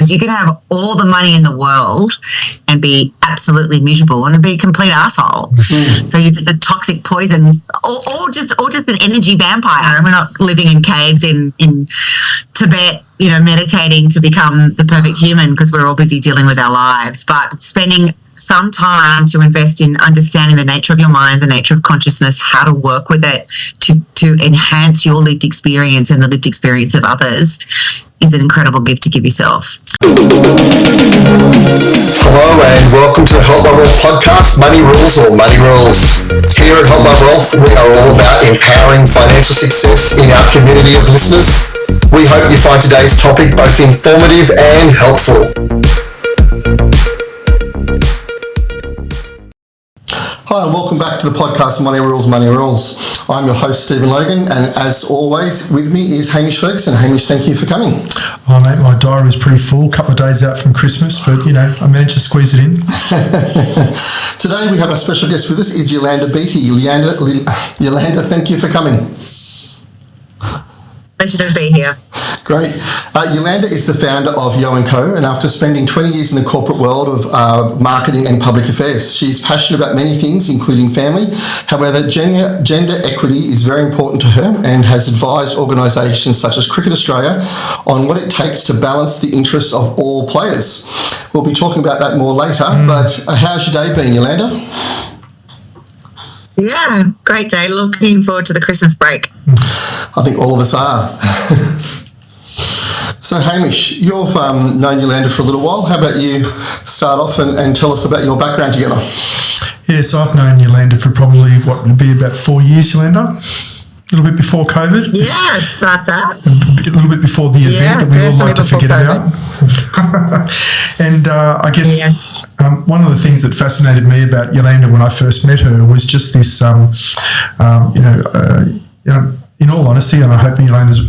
because you can have all the money in the world and be absolutely miserable and be a complete asshole. Mm-hmm. So you're the toxic poison, or just an energy vampire. And we're not living in caves in Tibet, meditating to become the perfect human, because we're all busy dealing with our lives. But spending some time to invest in understanding the nature of your mind, the nature of consciousness, how to work with it to enhance your lived experience and the lived experience of others is an incredible gift to give yourself. Hello and welcome to the Help My Wealth podcast, Money Rules or Money Rules. Here at Help My Wealth, we are all about empowering financial success in our community of listeners. We hope you find today's topic both informative and helpful. Hi and welcome back to the podcast Money Rules, Money Rules. I'm your host Stephen Logan, and as always with me is Hamish Ferguson. Hamish, thank you for coming. Oh mate, my diary was pretty full, a couple of days out from Christmas, but I managed to squeeze it in. Today we have a special guest with us, is Yolanda Beatty. Yolanda, thank you for coming. Pleasure to be here. Great. Yolanda is the founder of Yo&Co, and after spending 20 years in the corporate world of marketing and public affairs, she's passionate about many things, including family. However, gender equity is very important to her and has advised organisations such as Cricket Australia on what it takes to balance the interests of all players. We'll be talking about that more later, but how's your day been, Yolanda? Yeah, great day. Looking forward to the Christmas break. I think all of us are. So, Hamish, you've known Yolanda for a little while. How about you start off and tell us about your background together? Yes, I've known Yolanda for probably, what would be about 4 years, Yolanda? A little bit before COVID. Yeah, it's about that. A little bit before the event that we all like to forget about. And I guess one of the things that fascinated me about Yolanda when I first met her was just this, in all honesty, and I hope Yolanda's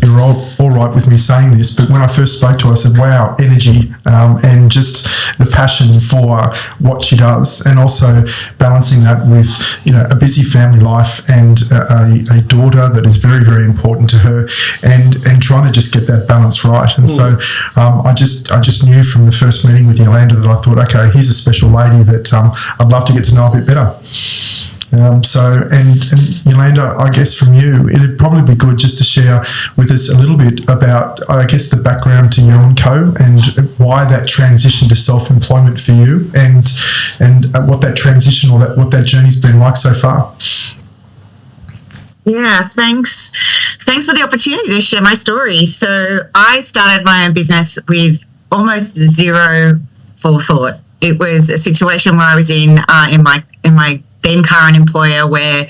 all right with me saying this, but when I first spoke to her, I said, wow, energy and just the passion for what she does, and also balancing that with, a busy family life and a daughter that is very, very important to her, and trying to just get that balance right. And so I just knew from the first meeting with Yolanda that I thought, okay, here's a special lady that I'd love to get to know a bit better. And Yolanda, I guess from you, it'd probably be good just to share with us a little bit about, I guess, the background to Yo&Co and why that transition to self-employment for you, and what that transition or what that journey's been like so far. Yeah, thanks for the opportunity to share my story. So I started my own business with almost zero forethought. It was a situation where I was in my then current employer, where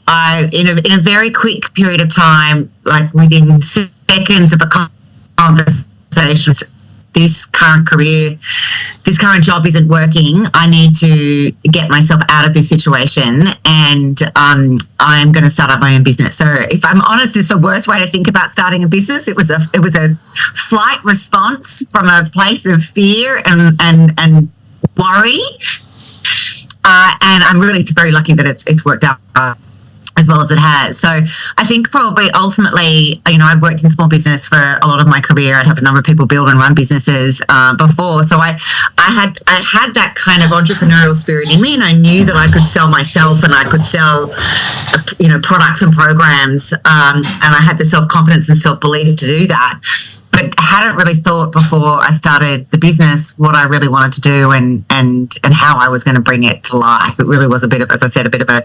I, in a very quick period of time, like within seconds of a conversation, this current job isn't working. I need to get myself out of this situation, and I'm going to start up my own business. So, if I'm honest, it's the worst way to think about starting a business. It was a flight response from a place of fear and worry. And I'm really just very lucky that it's worked out as well as it has. So I think probably ultimately, I've worked in small business for a lot of my career. I'd have a number of people build and run businesses before. So I had that kind of entrepreneurial spirit in me, and I knew that I could sell myself and I could sell, products and programs. And I had the self-confidence and self-belief to do that. But I hadn't really thought before I started the business what I really wanted to do and how I was going to bring it to life. It really was a bit of a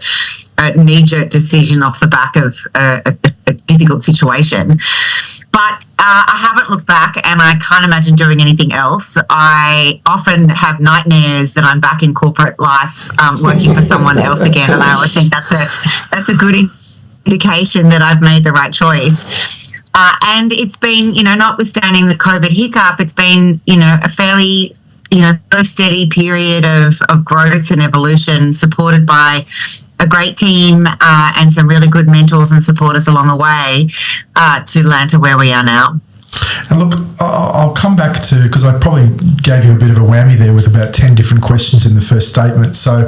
knee-jerk decision off the back of a difficult situation. But I haven't looked back, and I can't imagine doing anything else. I often have nightmares that I'm back in corporate life working for someone else again, and I always think that's a good indication that I've made the right choice. And it's been, notwithstanding the COVID hiccup, it's been, a fairly, very steady period of growth and evolution, supported by a great team and some really good mentors and supporters along the way to land to where we are now. And Look, I'll come back to, because I probably gave you a bit of a whammy there with about 10 different questions in the first statement. So,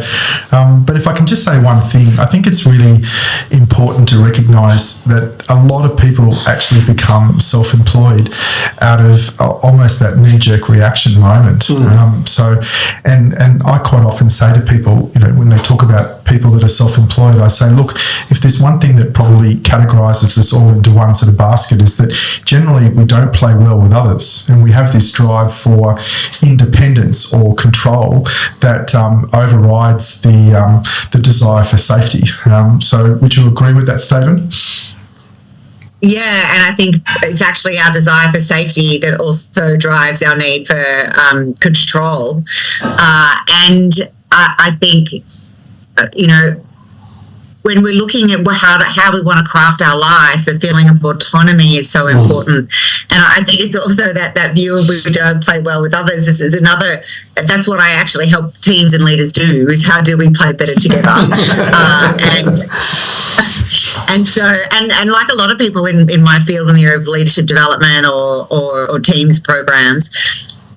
but if I can just say one thing, I think it's really important to recognise that a lot of people actually become self-employed out of almost that knee-jerk reaction moment. And I quite often say to people, you know, when they talk about people that are self-employed, I say, look, if there's one thing that probably categorises us all into one sort of basket, is that generally we don't play well with others, and we have this drive for independence or control that overrides the desire for safety. So would you agree with that statement? Yeah, and I think it's actually our desire for safety that also drives our need for control. And I think, you know, when we're looking at how we want to craft our life, the feeling of autonomy is so important. And I think it's also that view of we don't play well with others. This is another, that's what I actually help teams and leaders do, is how do we play better together? And so, and like a lot of people in my field in the area of leadership development or teams programs,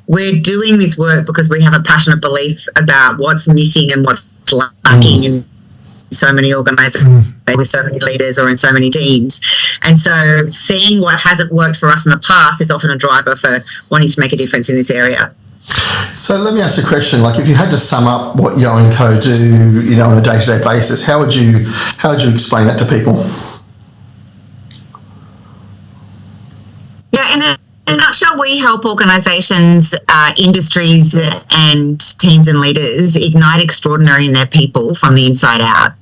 we're doing this work because we have a passionate belief about what's missing and what's lacking in so many organizations with so many leaders or in so many teams. And so seeing what hasn't worked for us in the past is often a driver for wanting to make a difference in this area. So let me ask you a question. Like, if you had to sum up what Yo&Co do, you know, on a day-to-day basis, how would you explain that to people? Yeah, in a nutshell, we help organisations, industries and teams and leaders ignite extraordinary in their people from the inside out.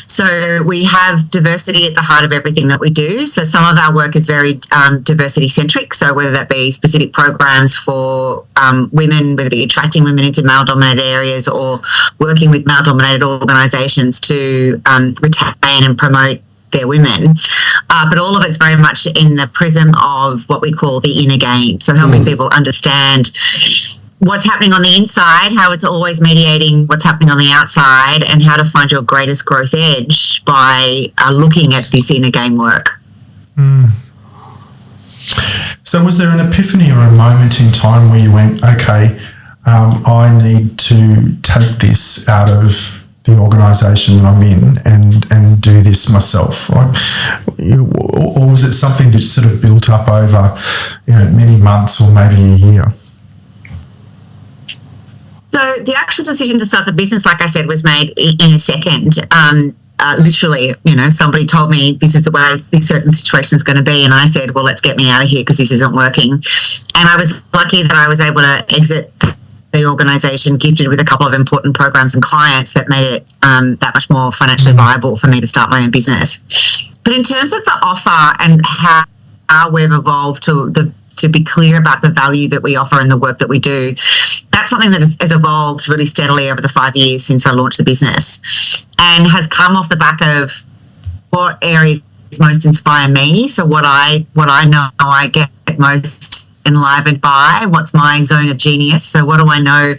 So we have diversity at the heart of everything that we do. So some of our work is very diversity centric. So whether that be specific programs for women, whether it be attracting women into male dominated areas or working with male dominated organisations to retain and promote their women, but all of it's very much in the prism of what we call the inner game. So helping people understand what's happening on the inside, how it's always mediating what's happening on the outside, and how to find your greatest growth edge by looking at this inner game work. So was there an epiphany or a moment in time where you went, okay, I need to take this out of the organisation that I'm in and do this myself? Like, or was it something that sort of built up over, you know, many months or maybe a year? So the actual decision to start the business, like I said, was made in a second. Literally, you know, somebody told me this is the way this certain situation is going to be, and I said, well, let's get me out of here because this isn't working. And I was lucky that I was able to exit the organisation gifted with a couple of important programs and clients that made it that much more financially viable for me to start my own business. But in terms of the offer and how we've evolved to be clear about the value that we offer and the work that we do, that's something that has evolved really steadily over the 5 years since I launched the business, and has come off the back of what areas most inspire me. So what I know I get most enlivened by, what's my zone of genius. So what do I know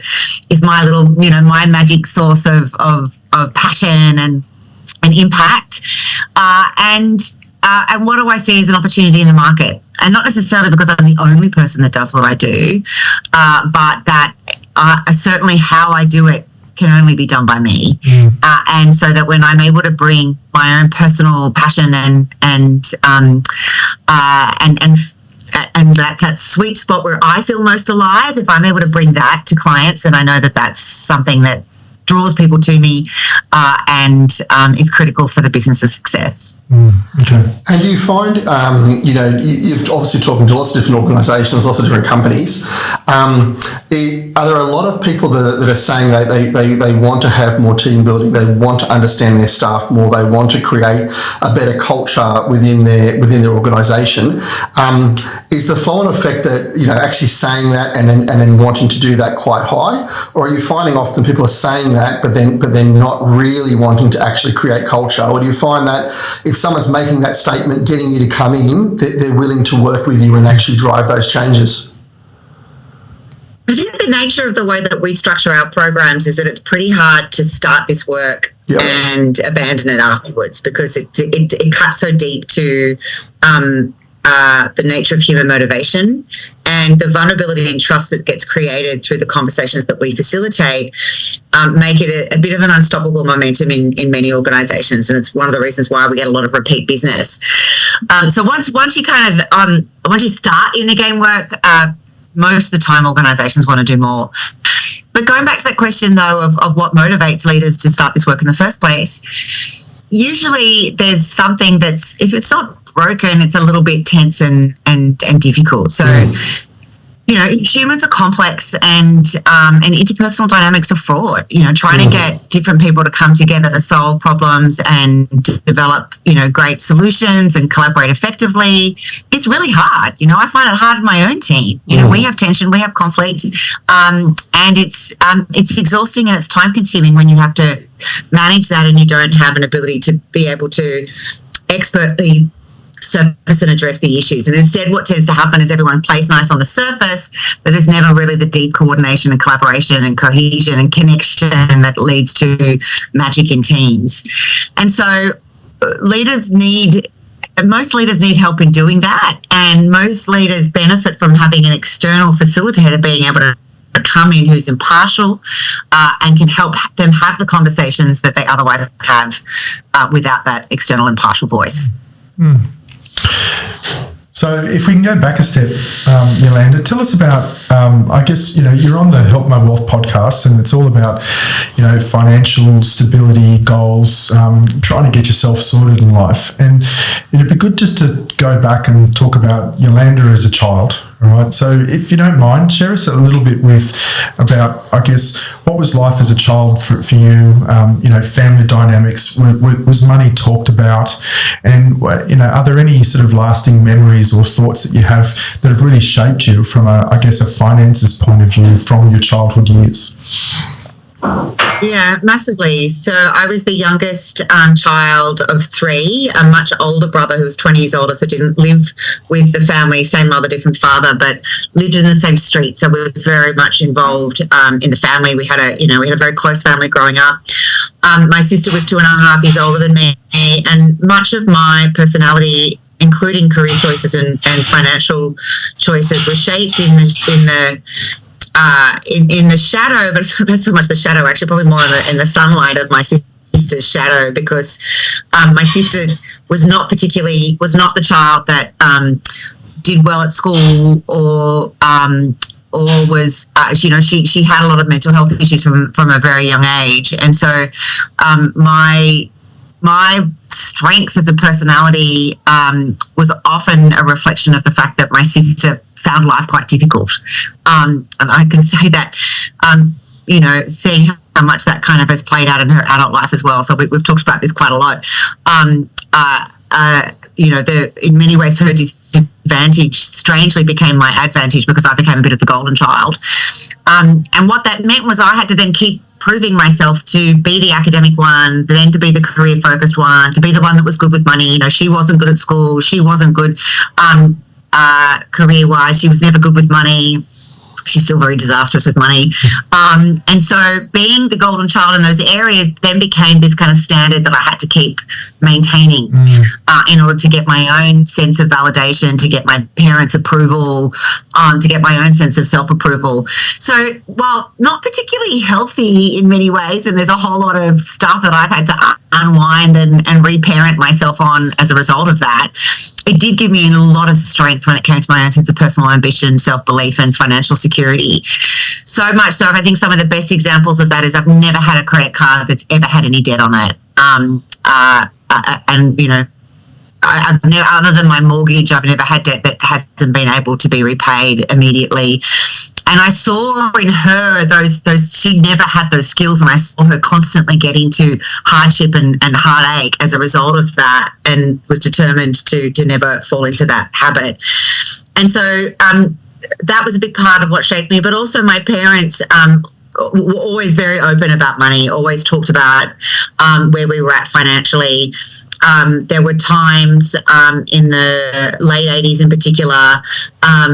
is my little, you know, my magic source of passion and impact, and what do I see as an opportunity in the market? And not necessarily because I'm the only person that does what I do, but that certainly how I do it can only be done by me. And so that when I'm able to bring my own personal passion and that sweet spot where I feel most alive, if I'm able to bring that to clients, then I know that that's something that draws people to me and is critical for the business's success. Okay. And do you find, you know, you're obviously talking to lots of different organisations, lots of different companies. Are there a lot of people that are saying they want to have more team building, they want to understand their staff more, they want to create a better culture within their organisation? Is the flow-on effect that, you know, actually saying that and then wanting to do that quite high, or are you finding often people are saying that but then not really wanting to actually create culture? Or do you find that if someone's making that statement, getting you to come in, they're willing to work with you and actually drive those changes? I think the nature of the way that we structure our programs is that it's pretty hard to start this work and abandon it afterwards, because it cuts so deep to the nature of human motivation and the vulnerability and trust that gets created through the conversations that we facilitate make it a bit of an unstoppable momentum in many organizations. And it's one of the reasons why we get a lot of repeat business. So once you kind of, once you start in the game work, most of the time organizations want to do more. But going back to that question, though, of what motivates leaders to start this work in the first place, usually there's something that's, if it's not broken, it's a little bit tense and difficult. So, you know, humans are complex and interpersonal dynamics are fraught. You know, trying to get different people to come together to solve problems and develop, you know, great solutions and collaborate effectively, it's really hard. You know, I find it hard in my own team. You know, we have tension, we have conflict, and it's exhausting and it's time consuming when you have to manage that and you don't have an ability to be able to expertly surface and address the issues. And instead what tends to happen is everyone plays nice on the surface, but there's never really the deep coordination and collaboration and cohesion and connection that leads to magic in teams. And so most leaders need help in doing that, and most leaders benefit from having an external facilitator being able to come in who's impartial and can help them have the conversations that they otherwise have without that external impartial voice. So if we can go back a step, Yolanda, tell us about, I guess, you know, you're on the Help My Wealth podcast and it's all about, you know, financial stability, goals, trying to get yourself sorted in life. And it'd be good just to go back and talk about Yolanda as a child. All right. So if you don't mind, share us a little bit about, I guess, what was life as a child for you? You know, family dynamics. Was money talked about? And, you know, are there any sort of lasting memories or thoughts that you have that have really shaped you from a finances point of view from your childhood years? Yeah, massively. So I was the youngest child of three, a much older brother who was 20 years older, so didn't live with the family, same mother, different father, but lived in the same street. So we was very much involved in the family. We had a very close family growing up. My sister was 2.5 years older than me, and much of my personality, including career choices and financial choices, were shaped in the shadow, but not so much the shadow, actually, probably more in the sunlight of my sister's shadow, because my sister was not the child that did well at school or was, she had a lot of mental health issues from a very young age. And so my strength as a personality was often a reflection of the fact that my sister found life quite difficult. And I can say that, seeing how much that kind of has played out in her adult life as well. So we've talked about this quite a lot. In many ways, her disadvantage strangely became my advantage because I became a bit of the golden child. And what that meant was I had to then keep proving myself to be the academic one, then to be the career-focused one, to be the one that was good with money. You know, she wasn't good at school. She wasn't good career-wise. She was never good with money. She's still very disastrous with money. And so being the golden child in those areas then became this kind of standard that I had to keep maintaining in order to get my own sense of validation, to get my parents' approval, to get my own sense of self-approval. So while not particularly healthy in many ways, and there's a whole lot of stuff that I've had to unwind and reparent myself on as a result of that, it did give me a lot of strength when it came to my own sense of personal ambition, self-belief, and financial security. So much so, I think some of the best examples of that is I've never had a credit card that's ever had any debt on it. I've never, other than my mortgage, I've never had debt that hasn't been able to be repaid immediately. And I saw in her those she never had those skills, and I saw her constantly get into hardship and heartache as a result of that, and was determined to never fall into that habit. And so that was a big part of what shaped me. But also my parents were always very open about money, always talked about where we were at financially. There were times in the late 80s in particular,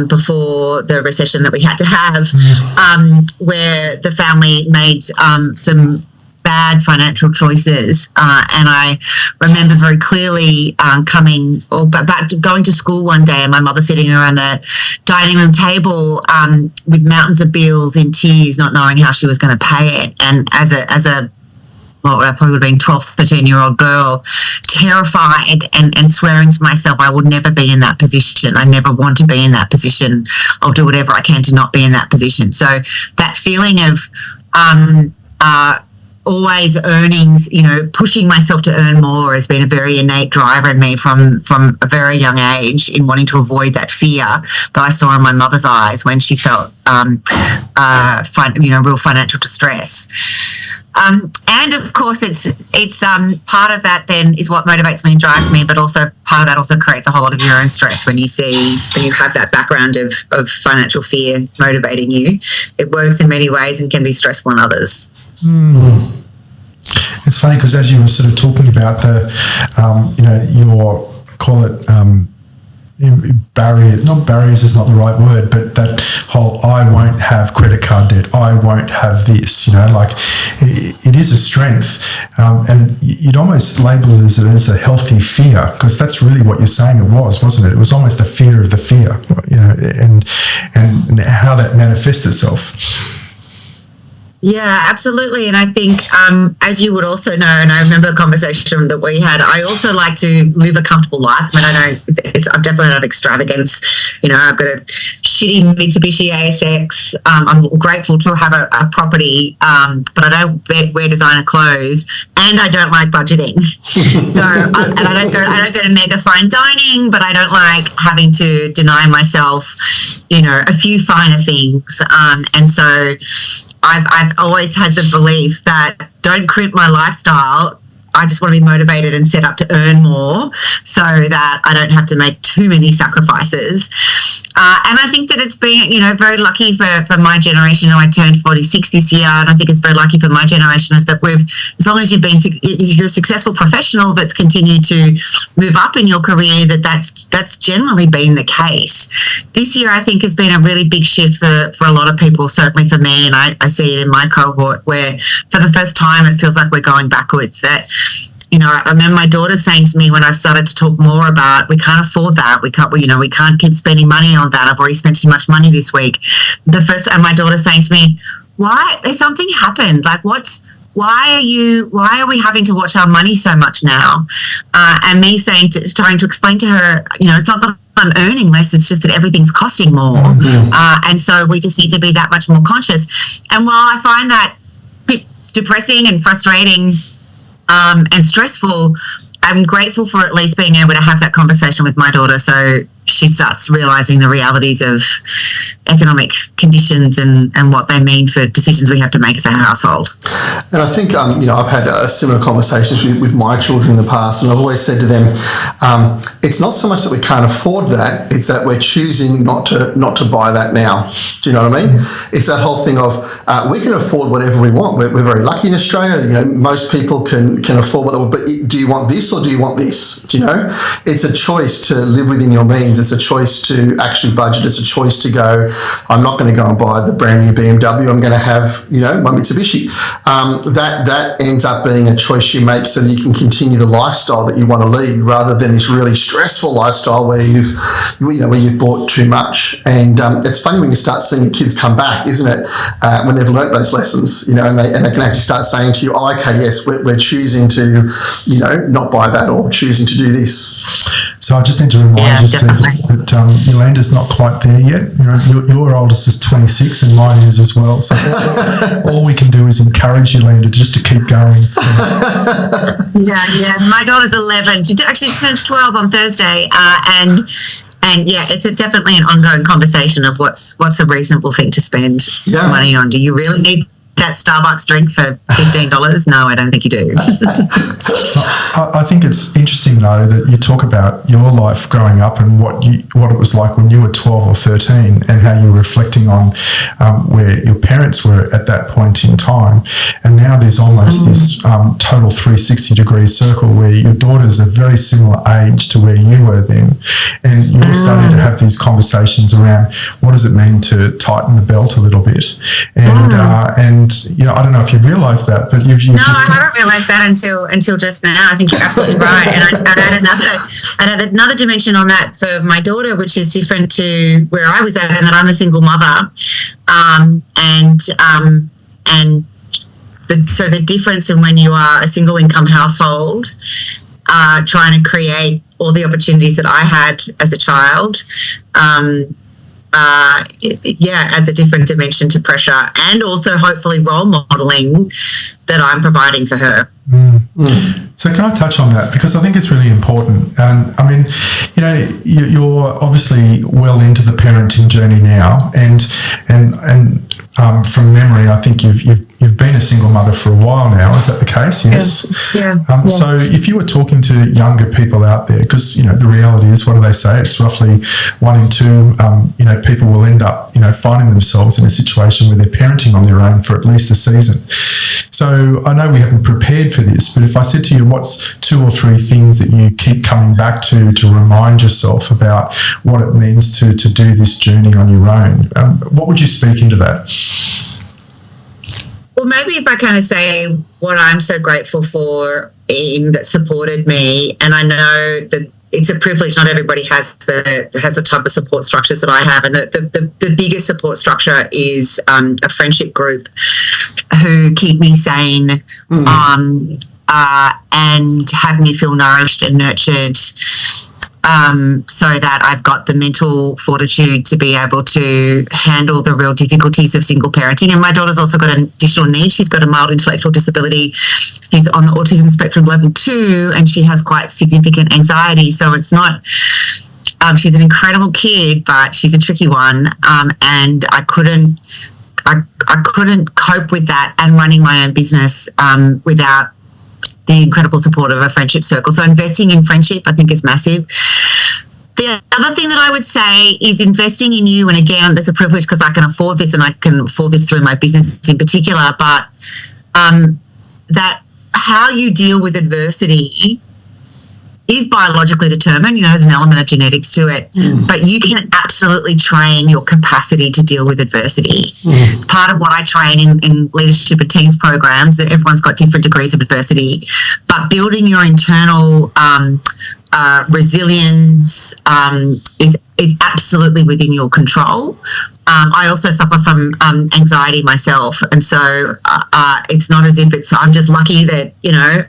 before the recession that we had to have, where the family made some bad financial choices. And I remember very clearly going to school one day and my mother sitting around the dining room table with mountains of bills in tears, not knowing how she was going to pay it. And as a well, I probably would have been 12, 13-year-old girl, terrified and swearing to myself I would never be in that position. I never want to be in that position. I'll do whatever I can to not be in that position. So that feeling of always earnings, pushing myself to earn more has been a very innate driver in me from a very young age in wanting to avoid that fear that I saw in my mother's eyes when she felt, real financial distress. And of course, it's part of that then is what motivates me and drives me, but also part of that also creates a whole lot of your own stress when you have that background of financial fear motivating you. It works in many ways and can be stressful in others. It's funny because as you were sort of talking about your call it barriers, not barriers is not the right word, but that whole I won't have credit card debt, I won't have this, it is a strength, and you'd almost label it as a healthy fear, because that's really what you're saying it was, wasn't it? It was almost a fear of the fear, and how that manifests itself. Yeah, absolutely. And I think, as you would also know, and I remember a conversation that we had, I also like to live a comfortable life. I mean, I'm definitely not extravagance. I've got a shitty Mitsubishi ASX. I'm grateful to have a property, but I don't wear designer clothes, and I don't like budgeting. So, I don't go to mega fine dining, but I don't like having to deny myself, a few finer things. And so I've always had the belief that don't crimp my lifestyle. I just want to be motivated and set up to earn more so that I don't have to make too many sacrifices. And I think that it's been, very lucky for my generation. I turned 46 this year, and I think it's very lucky for my generation is that as long as you're a successful professional that's continued to move up in your career, that's generally been the case. This year, I think, has been a really big shift for a lot of people, certainly for me, and I see it in my cohort where for the first time it feels like we're going backwards. That I remember my daughter saying to me when I started to talk more about we can't afford that, we can't keep spending money on that. I've already spent too much money this week. And my daughter saying to me, "Why? There's something happened. Like why are we having to watch our money so much now?" And me trying to explain to her, it's not that I'm earning less, it's just that everything's costing more. Mm-hmm. And so we just need to be that much more conscious. And while I find that depressing and frustrating and stressful, I'm grateful for at least being able to have that conversation with my daughter so she starts realising the realities of economic conditions and what they mean for decisions we have to make as a household. And I think, I've had similar conversations with my children in the past, and I've always said to them, it's not so much that we can't afford that, it's that we're choosing not to buy that now. Do you know what I mean? It's that whole thing of we can afford whatever we want. We're very lucky in Australia. Most people can afford what they want, but do you want this or do you want this? Do you know? It's a choice to live within your means. It's a choice to actually budget. It's a choice to go, I'm not going to go and buy the brand new BMW. I'm going to have, my Mitsubishi. That ends up being a choice you make so that you can continue the lifestyle that you want to lead, rather than this really stressful lifestyle where you've bought too much. And it's funny when you start seeing your kids come back, isn't it? When they've learnt those lessons, and they can actually start saying to you, oh, okay, yes, we're choosing to, not buy that or choosing to do this. So I just need to remind you, Steve, that Yolanda's not quite there yet. Your oldest is 26 and mine is as well. So all we can do is encourage Yolanda just to keep going. Yeah. My daughter's 11. She turns 12 on Thursday, and yeah, it's definitely an ongoing conversation of what's a reasonable thing to spend money on. Do you really need that Starbucks drink for $15? No, I don't think you do. I think it's interesting though that you talk about your life growing up and what it was like when you were 12 or 13, and how you're reflecting on where your parents were at that point in time, and now there's almost this total 360-degree circle where your daughter's a very similar age to where you were then, and you're starting to have these conversations around what does it mean to tighten the belt a little bit. And I don't know if you've realised that, but you've no, I haven't realised that until just now. I think you're absolutely right. And I'd add another dimension on that for my daughter, which is different to where I was at, and that I'm a single mother. So the difference in when you are a single income household, trying to create all the opportunities that I had as a child, adds a different dimension to pressure, and also hopefully role modelling that I'm providing for her. So can I touch on that, because I think it's really important. And I mean, you're obviously well into the parenting journey now, and from memory, I think you've been a single mother for a while now. Is that the case? Yes. Yeah. So if you were talking to younger people out there, because the reality is, what do they say? It's roughly 1 in 2. People will end up finding themselves in a situation where they're parenting on their own for at least a season. So I know we haven't prepared for this, but if I said to you, what's 2 or 3 things that you keep coming back to remind yourself about what it means to do this journey on your own, what would you speak into that? Well, maybe if I kind of say what I'm so grateful for that supported me, and I know that it's a privilege. Not everybody has the type of support structures that I have, and the biggest support structure is a friendship group who keep me sane and have me feel nourished and nurtured. So that I've got the mental fortitude to be able to handle the real difficulties of single parenting. And my daughter's also got an additional need. She's got a mild intellectual disability. She's on the autism spectrum level 2, and she has quite significant anxiety. So it's not, she's an incredible kid, but she's a tricky one. And I couldn't cope with that and running my own business without the incredible support of a friendship circle. So investing in friendship, I think, is massive. The other thing that I would say is investing in you. And again, there's a privilege because I can afford this, and I can afford this through my business in particular. But that how you deal with adversity is biologically determined. There's an element of genetics to it, but you can absolutely train your capacity to deal with adversity. It's part of what I train in leadership and teams programs, that everyone's got different degrees of adversity, but building your internal resilience is absolutely within your control. I also suffer from anxiety myself, and so it's not as if I'm just lucky that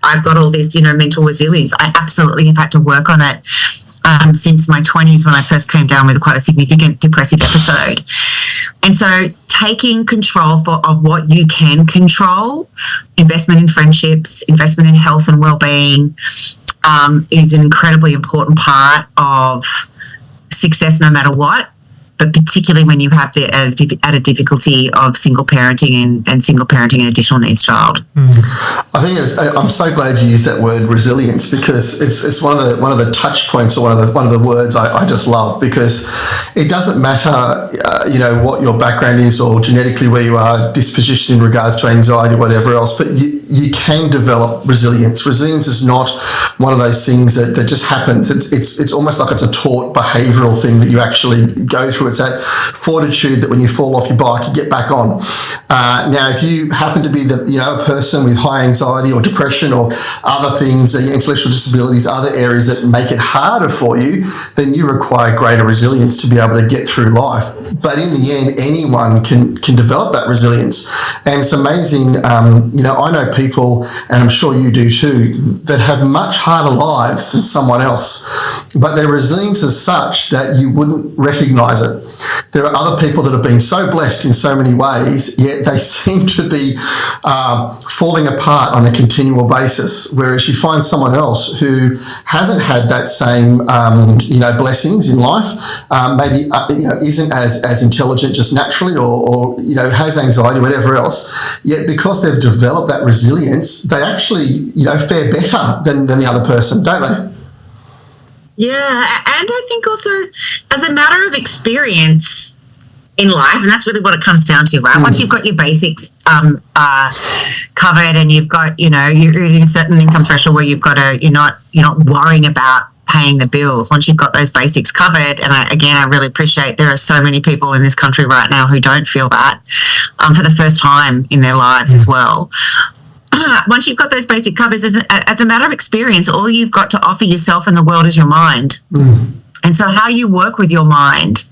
I've got all this mental resilience. I absolutely have had to work on it since my 20s, when I first came down with quite a significant depressive episode. And so taking control of what you can control, investment in friendships, investment in health and well-being, is an incredibly important part of success no matter what, but particularly when you have the added difficulty of single parenting and single parenting an additional needs child. I think I'm so glad you used that word resilience, because it's one of the touch points, or one of the words I just love, because it doesn't matter what your background is, or genetically where you are dispositioned in regards to anxiety or whatever else, but you can develop resilience. Resilience is not one of those things that just happens. It's almost like it's a taught behavioural thing that you actually go through. It's that fortitude that when you fall off your bike, you get back on. Now, if you happen to be a person with high anxiety or depression or other things, intellectual disabilities, other areas that make it harder for you, then you require greater resilience to be able to get through life. But in the end, anyone can develop that resilience. And it's amazing. I know people, and I'm sure you do too, that have much harder lives than someone else, but their resilience is such that you wouldn't recognise it. There are other people that have been so blessed in so many ways, yet they seem to be falling apart on a continual basis, whereas you find someone else who hasn't had that same blessings in life, maybe isn't as intelligent just naturally, or has anxiety, whatever else, yet because they've developed that resilience, they actually fare better than the other person, don't they? Yeah, and I think also as a matter of experience in life, and that's really what it comes down to, right? Once you've got your basics covered, and you've got, you're in a certain income threshold where you're not worrying about paying the bills, once you've got those basics covered. And I really appreciate there are so many people in this country right now who don't feel that for the first time in their lives as well. Once you've got those basic covers, as a matter of experience, all you've got to offer yourself in the world is your mind. And so how you work with your mind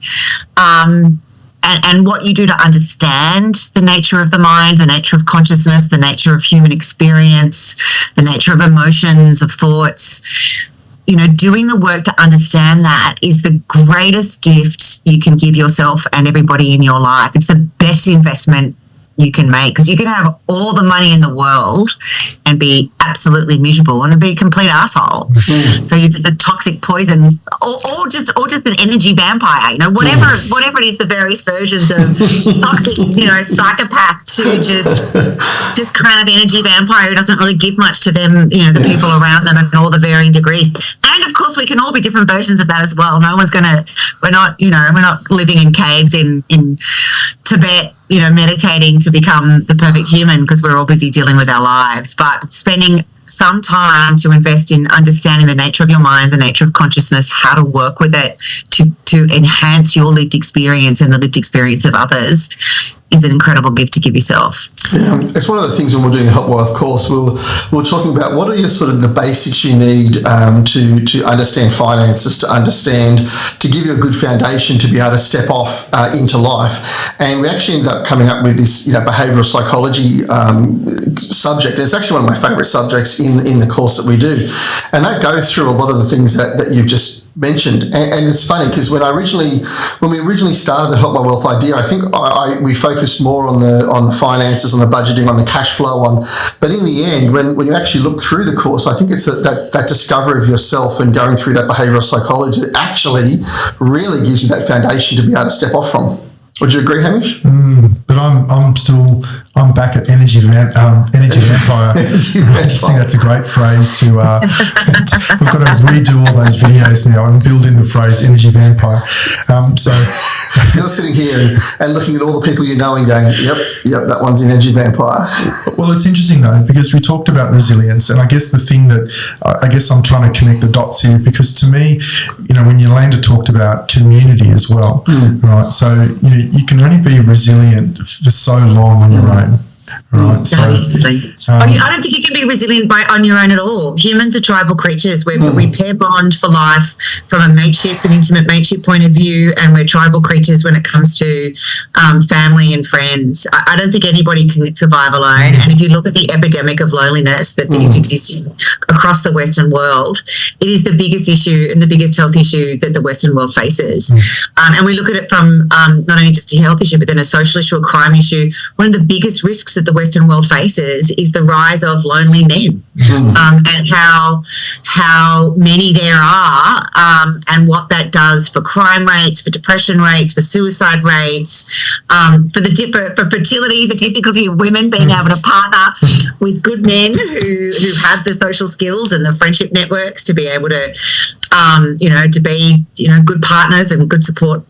and what you do to understand the nature of the mind, the nature of consciousness, the nature of human experience, the nature of emotions, of thoughts, doing the work to understand that is the greatest gift you can give yourself and everybody in your life. It's the best investment you can make, because you can have all the money in the world and be absolutely miserable and be a complete asshole. So you're just a toxic poison, or just an energy vampire. Whatever it is, the various versions of toxic, psychopath to just kind of energy vampire who doesn't really give much to them, the people around them, and all the varying degrees. And of course, we can all be different versions of that as well. We're not living in caves in Tibet, meditating to become the perfect human, because we're all busy dealing with our lives. But spending some time to invest in understanding the nature of your mind, the nature of consciousness, how to work with it to enhance your lived experience and the lived experience of others is an incredible gift to give yourself. Yeah, it's one of the things when we're doing the Help Wealth course, we're talking about what are your sort of the basics you need to understand finances, to give you a good foundation to be able to step off into life. And we actually ended up coming up with this, behavioural psychology subject. It's actually one of my favourite subjects in the course that we do. And that goes through a lot of the things that you've just mentioned. And it's funny because when we originally started the Help My Wealth idea, I think we focused more on the finances, on the budgeting, on the cash flow, but in the end, when you actually look through the course, I think it's that discovery of yourself and going through that behavioural psychology that actually really gives you that foundation to be able to step off from. Would you agree, Hamish? But I'm back at energy vampire. I just think that's a great phrase to. We've got to redo all those videos now and build in the phrase energy vampire. So you're sitting here and looking at all the people you know and going, yep, that one's an energy vampire. Well, it's interesting though, because we talked about resilience, and I guess the thing that I guess I'm trying to connect the dots here, because to me, when Yolanda talked about community as well, right? So you can only be resilient for so long on your own. Right, so, I don't think you can be resilient on your own at all. Humans are tribal creatures. We pair bond for life from an intimate mateship point of view, and we're tribal creatures when it comes to family and friends. I don't think anybody can survive alone. And if you look at the epidemic of loneliness that is existing across the Western world, it is the biggest issue and the biggest health issue that the Western world faces. And we look at it from not only just a health issue, but then a social issue, a crime issue. One of the biggest risks that the Western world faces is the rise of lonely men, and how many there are, and what that does for crime rates, for depression rates, for suicide rates, for fertility, the difficulty of women being able to partner with good men who have the social skills and the friendship networks to be able to to be good partners and good support.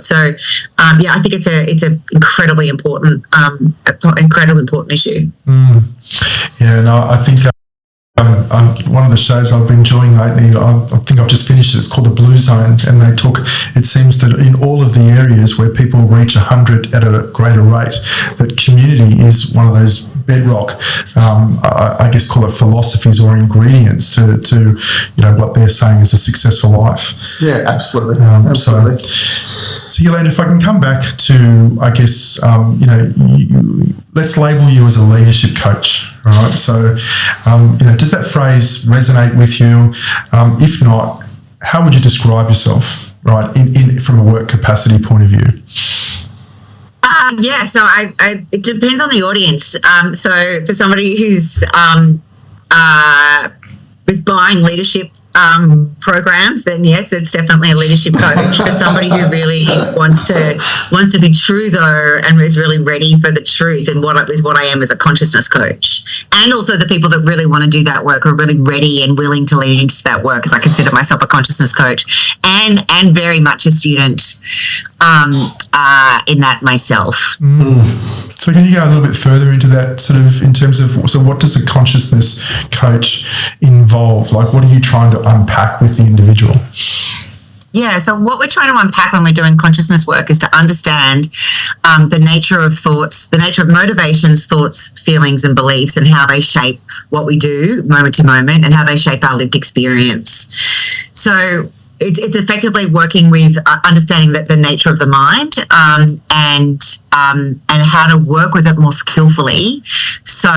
So I think it's a incredibly important issue. Yeah, no, I think one of the shows I've been enjoying lately, I think I've just finished it, it's called The Blue Zone, and they talk, it seems that in all of the areas where people reach 100 at a greater rate, that community is one of those bedrock, I guess call it philosophies or ingredients to what they're saying is a successful life. Yeah, absolutely. Absolutely. So Yolanda, if I can come back to, I guess, let's label you as a leadership coach, right? So, does that phrase resonate with you? If not, how would you describe yourself, right, in from a work capacity point of view? So it depends on the audience. So for somebody who's buying leadership programs, then yes, it's definitely a leadership coach. For somebody who really wants to be true though, and is really ready for the truth, and what I am as a consciousness coach, and also the people that really want to do that work are really ready and willing to lean into that work, as I consider myself a consciousness coach and very much a student. in that myself. So can you go a little bit further into that, sort of in terms of, so what does a consciousness coach involve? Like, what are you trying to unpack with the individual? Yeah, so what we're trying to unpack when we're doing consciousness work is to understand the nature of thoughts, the nature of motivations, thoughts, feelings, and beliefs, and how they shape what we do moment to moment and how they shape our lived experience. So it's effectively working with understanding the nature of the mind and how to work with it more skillfully so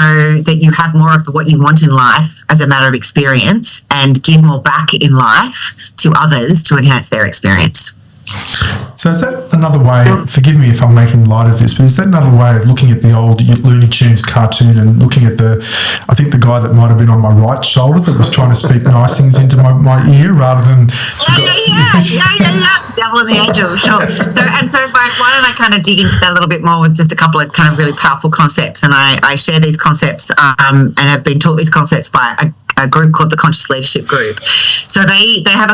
that you have more of what you want in life as a matter of experience and give more back in life to others to enhance their experience. So is that another way, forgive me if I'm making light of this, but is that another way of looking at the old Looney Tunes cartoon and looking at I think the guy that might have been on my right shoulder that was trying to speak nice things into my ear rather than... Yeah. Devil and the angel, sure. So why don't I kind of dig into that a little bit more with just a couple of kind of really powerful concepts, and I share these concepts and have been taught these concepts by a group called the Conscious Leadership Group. So they have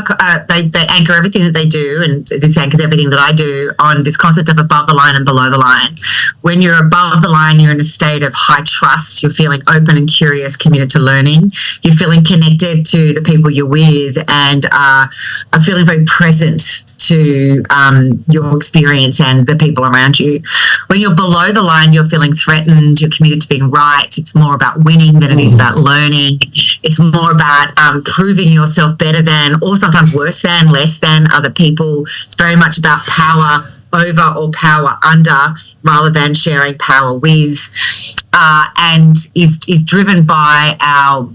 they anchor everything that they do, and this anchors everything that I do on this concept of above the line and below the line. When you're above the line, you're in a state of high trust. You're feeling open and curious, committed to learning. You're feeling connected to the people you're with and are feeling very present to your experience and the people around you. When you're below the line, you're feeling threatened, you're committed to being right. It's more about winning than it is about learning. It's more about proving yourself better than, or sometimes worse than, less than other people. It's very much about power over or power under rather than sharing power with, and is driven by our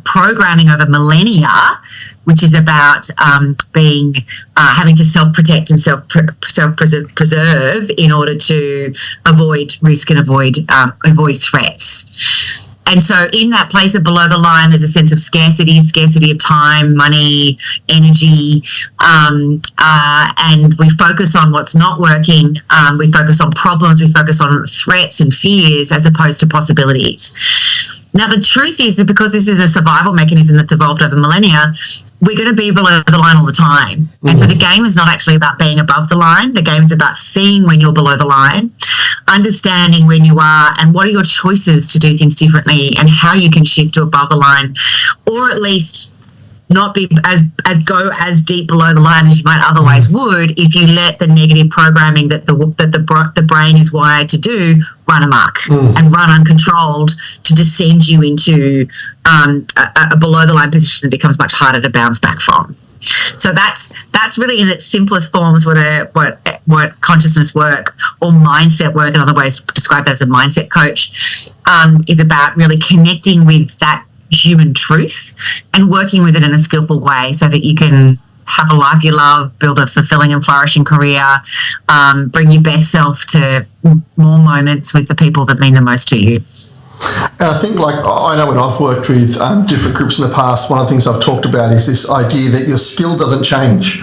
programming over millennia, which is about having to self-protect and self-preserve in order to avoid risk and avoid threats. And so in that place of below the line, there's a sense of scarcity of time, money, energy, and we focus on what's not working. We focus on problems. We focus on threats and fears as opposed to possibilities. Now, the truth is that because this is a survival mechanism that's evolved over millennia, we're going to be below the line all the time. And so the game is not actually about being above the line. The game is about seeing when you're below the line, understanding when you are and what are your choices to do things differently and how you can shift to above the line, or at least not be as deep below the line as you might otherwise would if you let the negative programming that the brain is wired to do run amok and run uncontrolled to descend you into a below the line position that becomes much harder to bounce back from. So that's really in its simplest forms what consciousness work or mindset work, in other ways described as a mindset coach, is about, really connecting with that human truth and working with it in a skillful way so that you can have a life you love, build a fulfilling and flourishing career, bring your best self to more moments with the people that mean the most to you. And I think, like, I know when I've worked with different groups in the past, one of the things I've talked about is this idea that your skill doesn't change.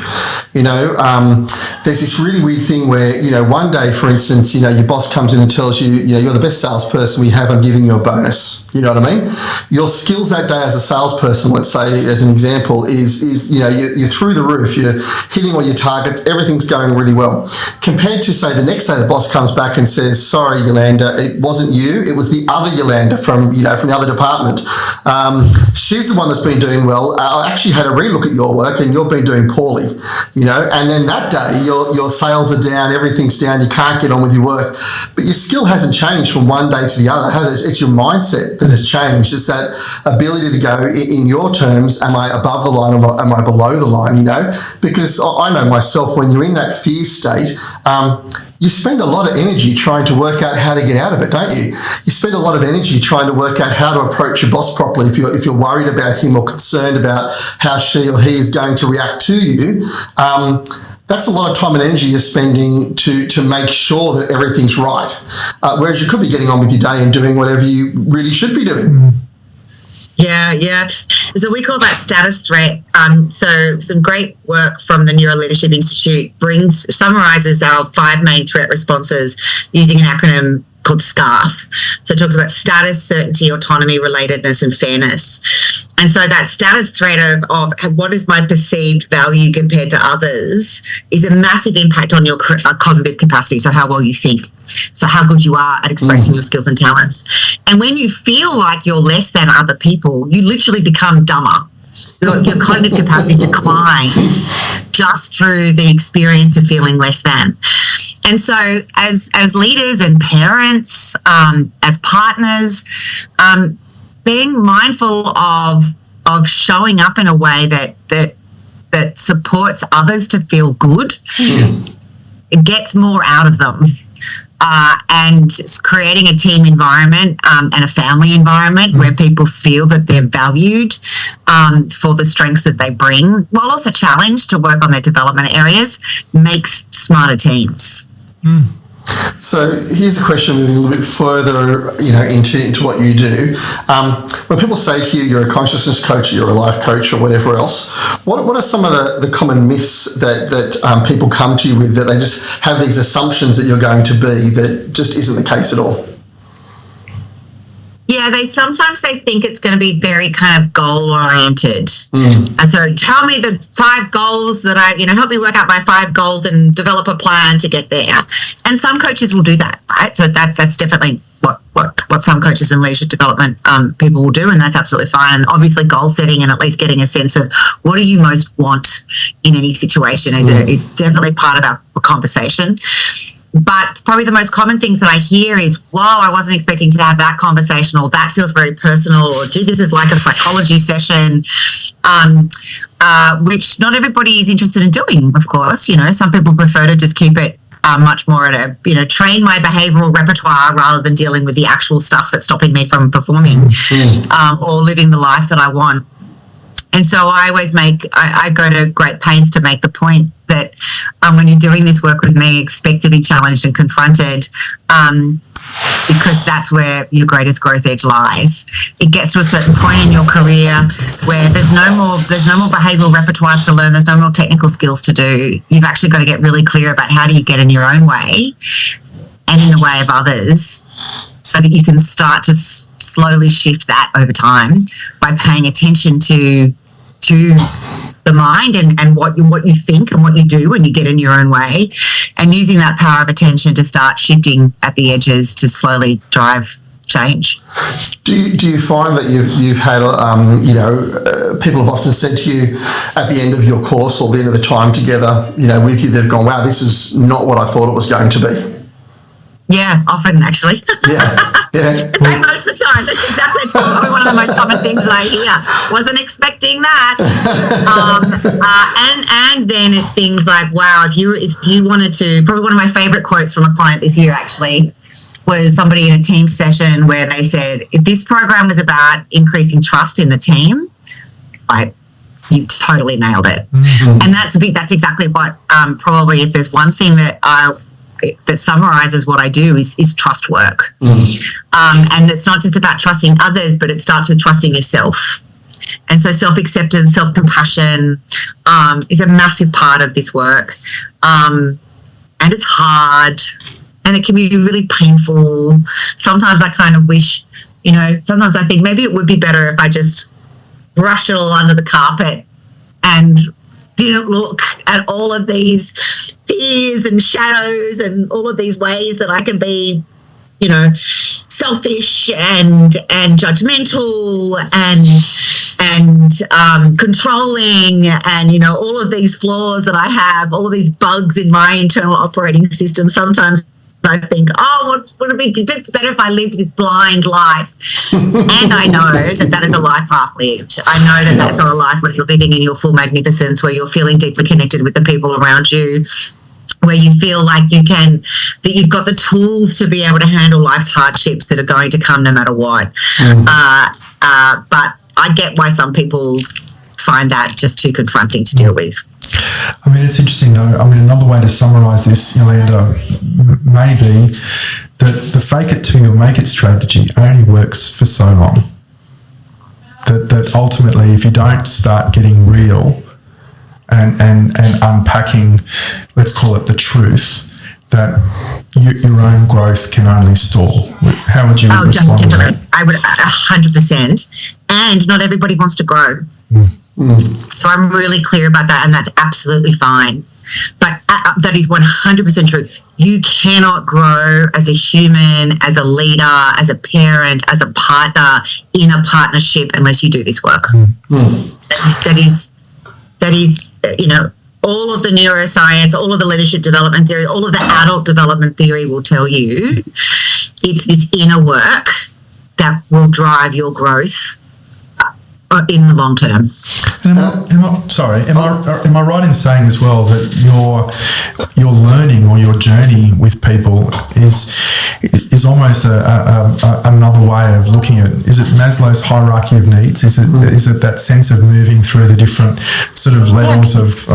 There's this really weird thing where, one day, for instance, your boss comes in and tells you, you're the best salesperson we have, I'm giving you a bonus. You know what I mean? Your skills that day as a salesperson, let's say, as an example, is you're through the roof, you're hitting all your targets, everything's going really well. Compared to, say, the next day the boss comes back and says, sorry, Yolanda, it wasn't you, it was the other Yolanda from the other department. She's the one that's been doing well. I actually had a relook at your work and you've been doing poorly, and then that day your sales are down, everything's down, you can't get on with your work. But your skill hasn't changed from one day to the other, has it? It's your mindset that has changed. It's that ability to go, in your terms, am I above the line or am I below the line, Because I know myself, when you're in that fear state, you spend a lot of energy trying to work out how to get out of it, don't you? You spend a lot of energy trying to work out how to approach your boss properly if you're worried about him or concerned about how she or he is going to react to you. That's a lot of time and energy you're spending to make sure that everything's right. Whereas you could be getting on with your day and doing whatever you really should be doing. Yeah. So we call that status threat. So some great work from the Neuro Leadership Institute summarizes our 5 main threat responses using an acronym called SCARF. So it talks about status, certainty, autonomy, relatedness, and fairness. And so that status thread of what is my perceived value compared to others is a massive impact on your cognitive capacity, so how well you think, so how good you are at expressing your skills and talents. And when you feel like you're less than other people, you literally become dumber. Your cognitive capacity declines just through the experience of feeling less than. And so as leaders and parents, as partners, being mindful of showing up in a way that supports others to feel good, it gets more out of them. And creating a team environment and a family environment where people feel that they're valued for the strengths that they bring, while also challenged to work on their development areas, makes smarter teams. So here's a question moving a little bit further, into what you do. When people say to you, you're a consciousness coach, you're a life coach, or whatever else, what are some of the common myths that people come to you with, that they just have these assumptions that you're going to be that just isn't the case at all? Yeah, they think it's going to be very kind of goal oriented. And so tell me the 5 goals that help me work out my 5 goals and develop a plan to get there. And some coaches will do that, right? So that's definitely what some coaches in leadership development people will do, and that's absolutely fine. And obviously goal setting and at least getting a sense of what do you most want in any situation is definitely part of our conversation. But probably the most common things that I hear is, whoa, I wasn't expecting to have that conversation, or that feels very personal, or gee, this is like a psychology session, which not everybody is interested in doing, of course. Some people prefer to just keep it much more at train my behavioural repertoire rather than dealing with the actual stuff that's stopping me from performing or living the life that I want. And so I always I go to great pains to make the point that when you're doing this work with me, expect to be challenged and confronted, because that's where your greatest growth edge lies. It gets to a certain point in your career where there's no more behavioural repertoires to learn, there's no more technical skills to do. You've actually got to get really clear about how do you get in your own way and in the way of others, so that you can start to slowly shift that over time by paying attention to the mind and what you think and what you do when you get in your own way, and using that power of attention to start shifting at the edges to slowly drive change. Do you find that you've had people have often said to you at the end of your course or the end of the time together with you, they've gone, wow, this is not what I thought it was going to be? Yeah, often actually. Yeah. And most of the time, that's probably one of the most common things that I hear. Wasn't expecting that. And then it's things like, wow, if you wanted to, probably one of my favorite quotes from a client this year actually was somebody in a team session where they said, if this program was about increasing trust in the team, like, you totally nailed it. And that's exactly what probably, if there's one thing that summarizes what I do is trust work. And it's not just about trusting others, but it starts with trusting yourself. And so self-acceptance, self-compassion is a massive part of this work. And it's hard and it can be really painful. Sometimes I kind of wish, sometimes I think maybe it would be better if I just brushed it all under the carpet and didn't look at all of these fears and shadows and all of these ways that I can be, selfish and judgmental and controlling and, all of these flaws that I have, all of these bugs in my internal operating system. Sometimes I think, what would it be? It's better if I lived this blind life. And I know that is a life half lived. I know that that's not a life where you're living in your full magnificence, where you're feeling deeply connected with the people around you, where you feel like that you've got the tools to be able to handle life's hardships that are going to come no matter what. But I get why some people find that just too confronting to deal with. I mean, it's interesting though. I mean, another way to summarise this, Yolanda, may be that the fake it till you make it strategy only works for so long. That ultimately, if you don't start getting real and unpacking, let's call it the truth, that your own growth can only stall? How would you respond to that? I would 100%. And not everybody wants to grow. So I'm really clear about that, and that's absolutely fine. But that is 100% true. You cannot grow as a human, as a leader, as a parent, as a partner in a partnership unless you do this work. That is, all of the neuroscience, all of the leadership development theory, all of the adult development theory will tell you it's this inner work that will drive your growth in the long term. And am I right in saying as well that your learning or your journey with people is almost another way of looking at it? Is it Maslow's hierarchy of needs? Is it that sense of moving through the different sort of levels of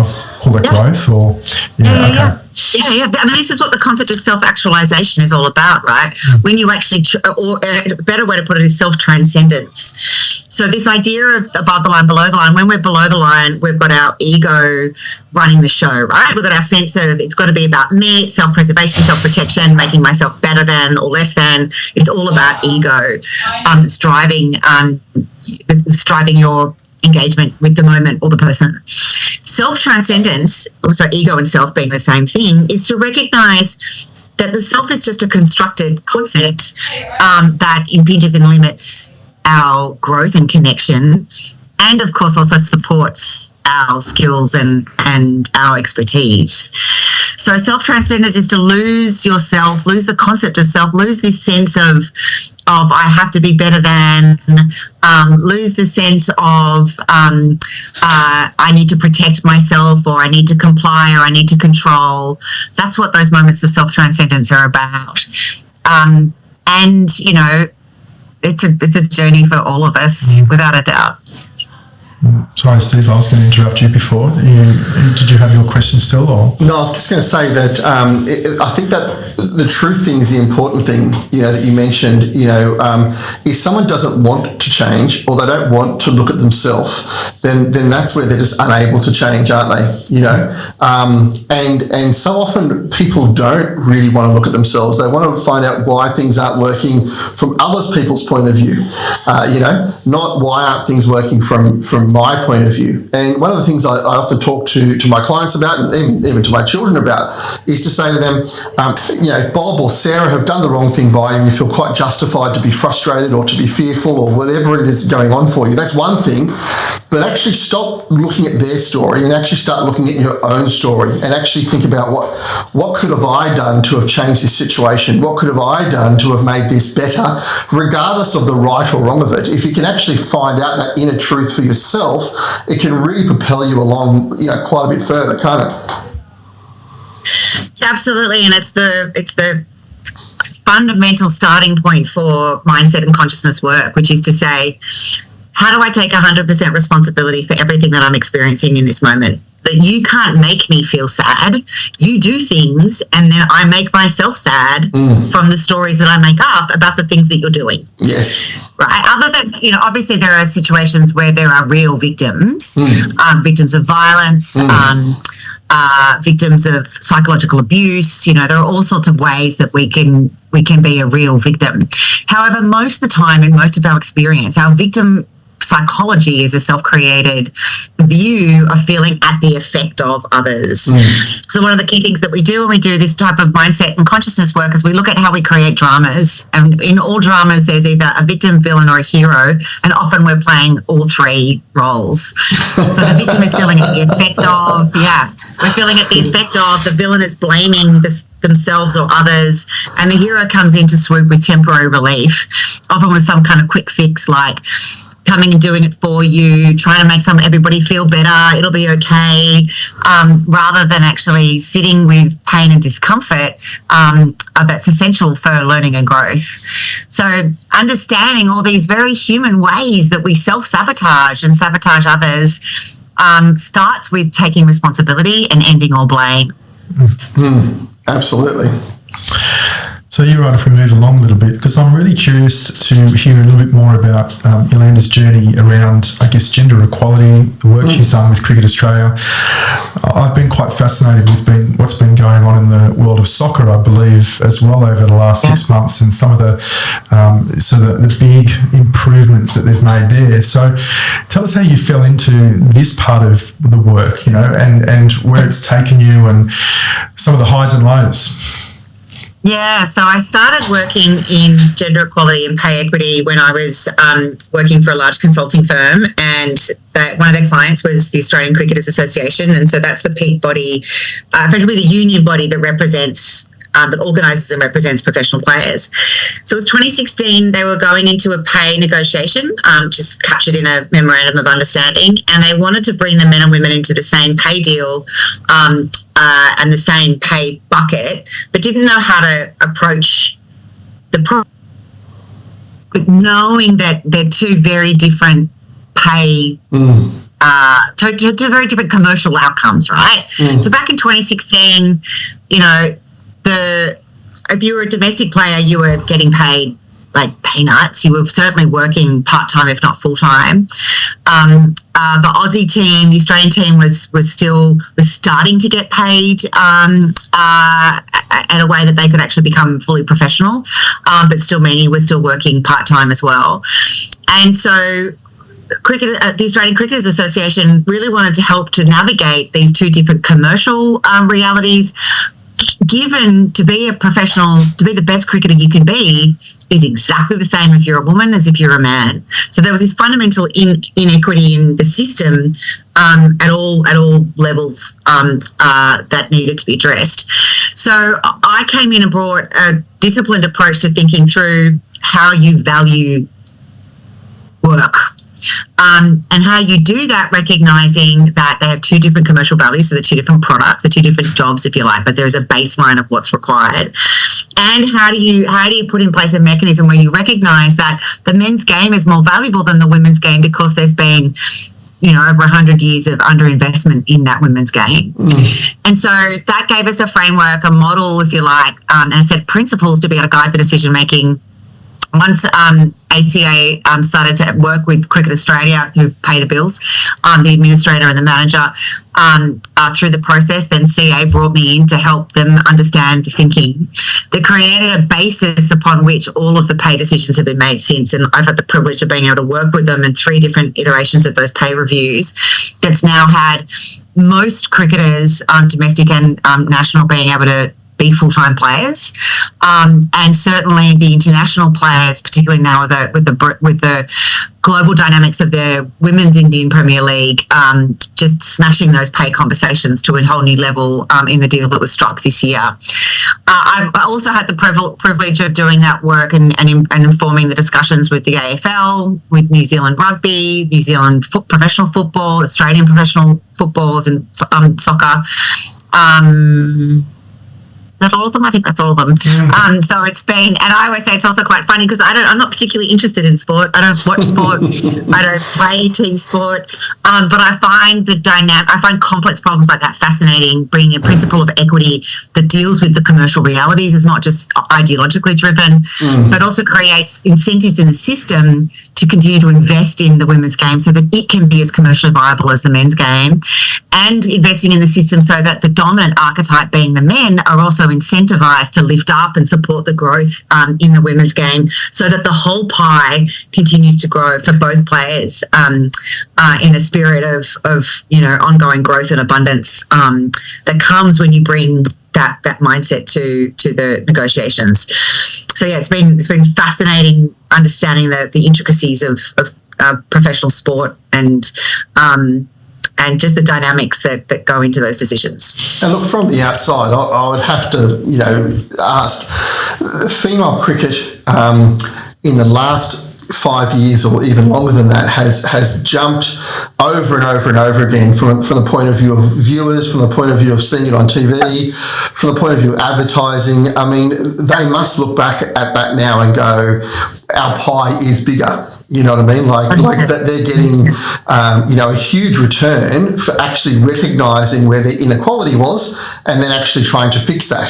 call it growth? Or Yeah. I mean, this is what the concept of self-actualization is all about, right? When you actually, or a better way to put it is self-transcendence. So this idea of above the line, below the line, when we're below the line, we've got our ego running the show, right? We've got our sense of it's got to be about me, self-preservation, self-protection, making myself better than or less than. It's all about ego. It's driving your engagement with the moment or the person. Self-transcendence, also ego and self being the same thing, is to recognize that the self is just a constructed concept that impinges and limits our growth and connection, and of course also supports our skills and our expertise. So self-transcendence is to lose yourself, lose the concept of self, lose this sense of I have to be better than, lose the sense of I need to protect myself, or I need to comply, or I need to control. That's what those moments of self-transcendence are about. And it's a journey for all of us, without a doubt. Sorry, Steve, I was going to interrupt you before. Did you have your question still? Or? No, I was just going to say that I think that the truth thing is the important thing, that you mentioned. If someone doesn't want to change, or they don't want to look at themselves, then that's where they're just unable to change, aren't they? And so often people don't really want to look at themselves. They want to find out why things aren't working from other people's point of view, not why aren't things working from my point of view. And one of the things I often talk to my clients about, and even to my children about, is to say to them, if Bob or Sarah have done the wrong thing by you and you feel quite justified to be frustrated or to be fearful or whatever it is going on for you, that's one thing. But actually stop looking at their story and actually start looking at your own story, and actually think about what could have I done to have changed this situation? What could have I done to have made this better, regardless of the right or wrong of it? If you can actually find out that inner truth for yourself, it can really propel you along, quite a bit further, can't it? Absolutely, and it's the fundamental starting point for mindset and consciousness work, which is to say, how do I take 100% responsibility for everything that I'm experiencing in this moment? That you can't make me feel sad. You do things, and then I make myself sad from the stories that I make up about the things that you're doing. Yes. Right. Other than, obviously there are situations where there are real victims, victims of violence, victims of psychological abuse. There are all sorts of ways that we can be a real victim. However, most of the time, in most of our experience, our victim psychology is a self-created view of feeling at the effect of others. So one of the key things that we do when we do this type of mindset and consciousness work is we look at how we create dramas. And in all dramas, there's either a victim, villain, or a hero, and often we're playing all three roles. So the victim is feeling at the effect of, we're feeling at the effect of, the villain is blaming themselves or others, and the hero comes in to swoop with temporary relief, often with some kind of quick fix, like coming and doing it for you, trying to make everybody feel better, it'll be okay, rather than actually sitting with pain and discomfort that's essential for learning and growth. So understanding all these very human ways that we self-sabotage and sabotage others starts with taking responsibility and ending all blame. Absolutely. So you're right, if we move along a little bit, because I'm really curious to hear a little bit more about Yolanda's journey around, I guess, gender equality, the work she's done with Cricket Australia. I've been quite fascinated with what's been going on in the world of soccer, I believe, as well over the last 6 months, and some of the big improvements that they've made there. So tell us how you fell into this part of the work, and where it's taken you and some of the highs and lows. Yeah, so I started working in gender equality and pay equity when I was working for a large consulting firm, and one of their clients was the Australian Cricketers Association, and so that's the peak body, effectively the union body that represents, that organises and represents professional players. So it was 2016, they were going into a pay negotiation, just captured in a memorandum of understanding, and they wanted to bring the men and women into the same pay deal and the same pay bucket, but didn't know how to approach the knowing that they're two very different pay two very different commercial outcomes, right? So back in 2016, if you were a domestic player, you were getting paid like peanuts. You were certainly working part-time, if not full-time. The Aussie team, the Australian team was starting to get paid in a way that they could actually become fully professional, but still many were still working part-time as well. And so the Australian Cricketers Association really wanted to help to navigate these two different commercial realities, given to be a professional, to be the best cricketer you can be is exactly the same if you're a woman as if you're a man. So there was this fundamental inequity in the system at all levels that needed to be addressed. So I came in and brought a disciplined approach to thinking through how you value work. And how you do that, recognizing that they have two different commercial values, so the two different products, the two different jobs, if you like, but there is a baseline of what's required. And how do you put in place a mechanism where you recognize that the men's game is more valuable than the women's game because there's been over 100 years of underinvestment in that women's game. And so that gave us a framework, a model, if you like, and a set of principles to be able to guide the decision making. Once ACA started to work with Cricket Australia to pay the bills, the administrator and the manager through the process, then CA brought me in to help them understand the thinking. They created a basis upon which all of the pay decisions have been made since, and I've had the privilege of being able to work with them in 3 different iterations of those pay reviews that's now had most cricketers, domestic and national, being able to be full-time players, and certainly the international players, particularly now with the global dynamics of the Women's Indian Premier League, just smashing those pay conversations to a whole new level in the deal that was struck this year. I've also had the privilege of doing that work and informing the discussions with the AFL, with New Zealand Rugby, New Zealand professional football, Australian professional footballs, and soccer. That all of them? I think that's all of them. So it's been, and I always say it's also quite funny because I'm not particularly interested in sport. I don't watch sport. I don't play team sport. But I find I find complex problems like that fascinating. Bringing a principle of equity that deals with the commercial realities is not just ideologically driven, but also creates incentives in the system to continue to invest in the women's game so that it can be as commercially viable as the men's game, and investing in the system so that the dominant archetype, being the men, are also incentivized to lift up and support the growth in the women's game so that the whole pie continues to grow for both players in a spirit of ongoing growth and abundance that comes when you bring that mindset to the negotiations. So yeah, it's been fascinating understanding the intricacies of professional sport and just the dynamics that go into those decisions. And look, from the outside, I would have to ask, female cricket in the last 5 years or even longer than that has jumped over and over and over again from the point of view of viewers, from the point of view of seeing it on TV, from the point of view of advertising. I mean, they must look back at that now and go, our pie is bigger. You know what I mean? Like that they're getting, a huge return for actually recognising where the inequality was and then actually trying to fix that.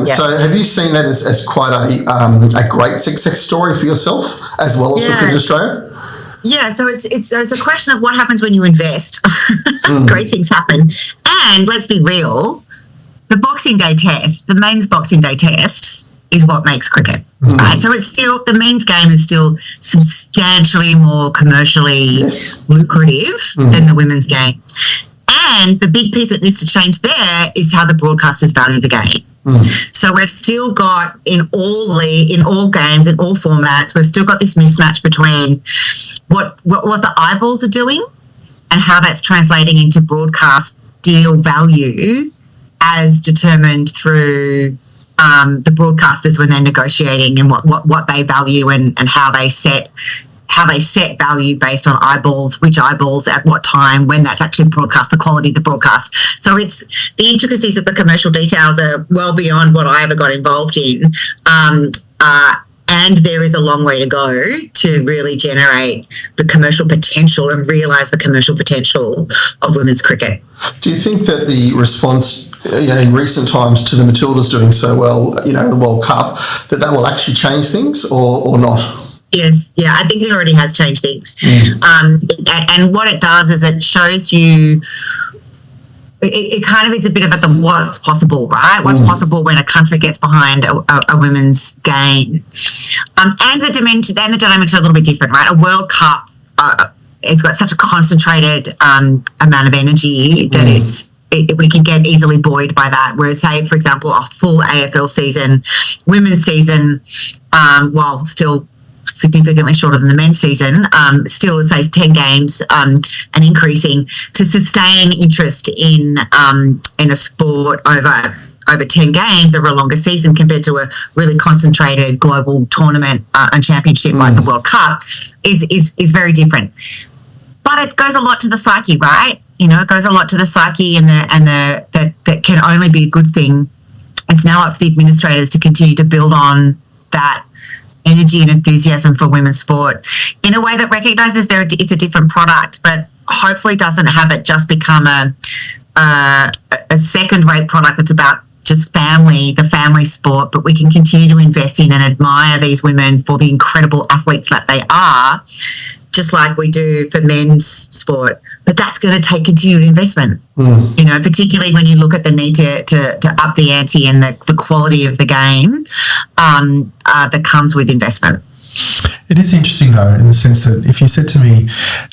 So have you seen that as quite a great success story for yourself as well as for Cricket Australia? Yeah, so it's a question of what happens when you invest. Great things happen. And let's be real, the Boxing Day test, the men's Boxing Day test is what makes cricket, right? So it's still, the men's game is still substantially more commercially lucrative than the women's game. And the big piece that needs to change there is how the broadcasters value the game. So we've still got in all games, in all formats, we've still got this mismatch between what the eyeballs are doing and how that's translating into broadcast deal value as determined through the broadcasters when they're negotiating, and what they value and how they set value based on eyeballs, which eyeballs at what time, when that's actually broadcast, the quality of the broadcast. So it's the intricacies of the commercial details are well beyond what I ever got involved in. And there is a long way to go to really generate the commercial potential and realise the commercial potential of women's cricket. Do you think that the response, in recent times to the Matildas doing so well, the World Cup, that will actually change things or not? Yes, yeah, I think it already has changed things. And what it does is it shows you, it kind of is a bit about the what's possible, right? What's possible when a country gets behind a women's game. And the dimension, and the dynamics are a little bit different, right? A World Cup, it's got such a concentrated amount of energy that we can get easily buoyed by that. Whereas, say, for example, a full AFL season, women's season, while still significantly shorter than the men's season, still say 10 games and increasing, to sustain interest in a sport over 10 games over a longer season compared to a really concentrated global tournament and championship like the World Cup is very different. But it goes a lot to the psyche, right? It goes a lot to the psyche, and that can only be a good thing. It's now up to the administrators to continue to build on that energy and enthusiasm for women's sport in a way that recognises it's a different product, but hopefully doesn't have it just become a second-rate product that's about just the family sport. But we can continue to invest in and admire these women for the incredible athletes that they are, just like we do for men's sport. But that's going to take continued investment, particularly when you look at the need to up the ante and the quality of the game that comes with investment. It is interesting, though, in the sense that if you said to me,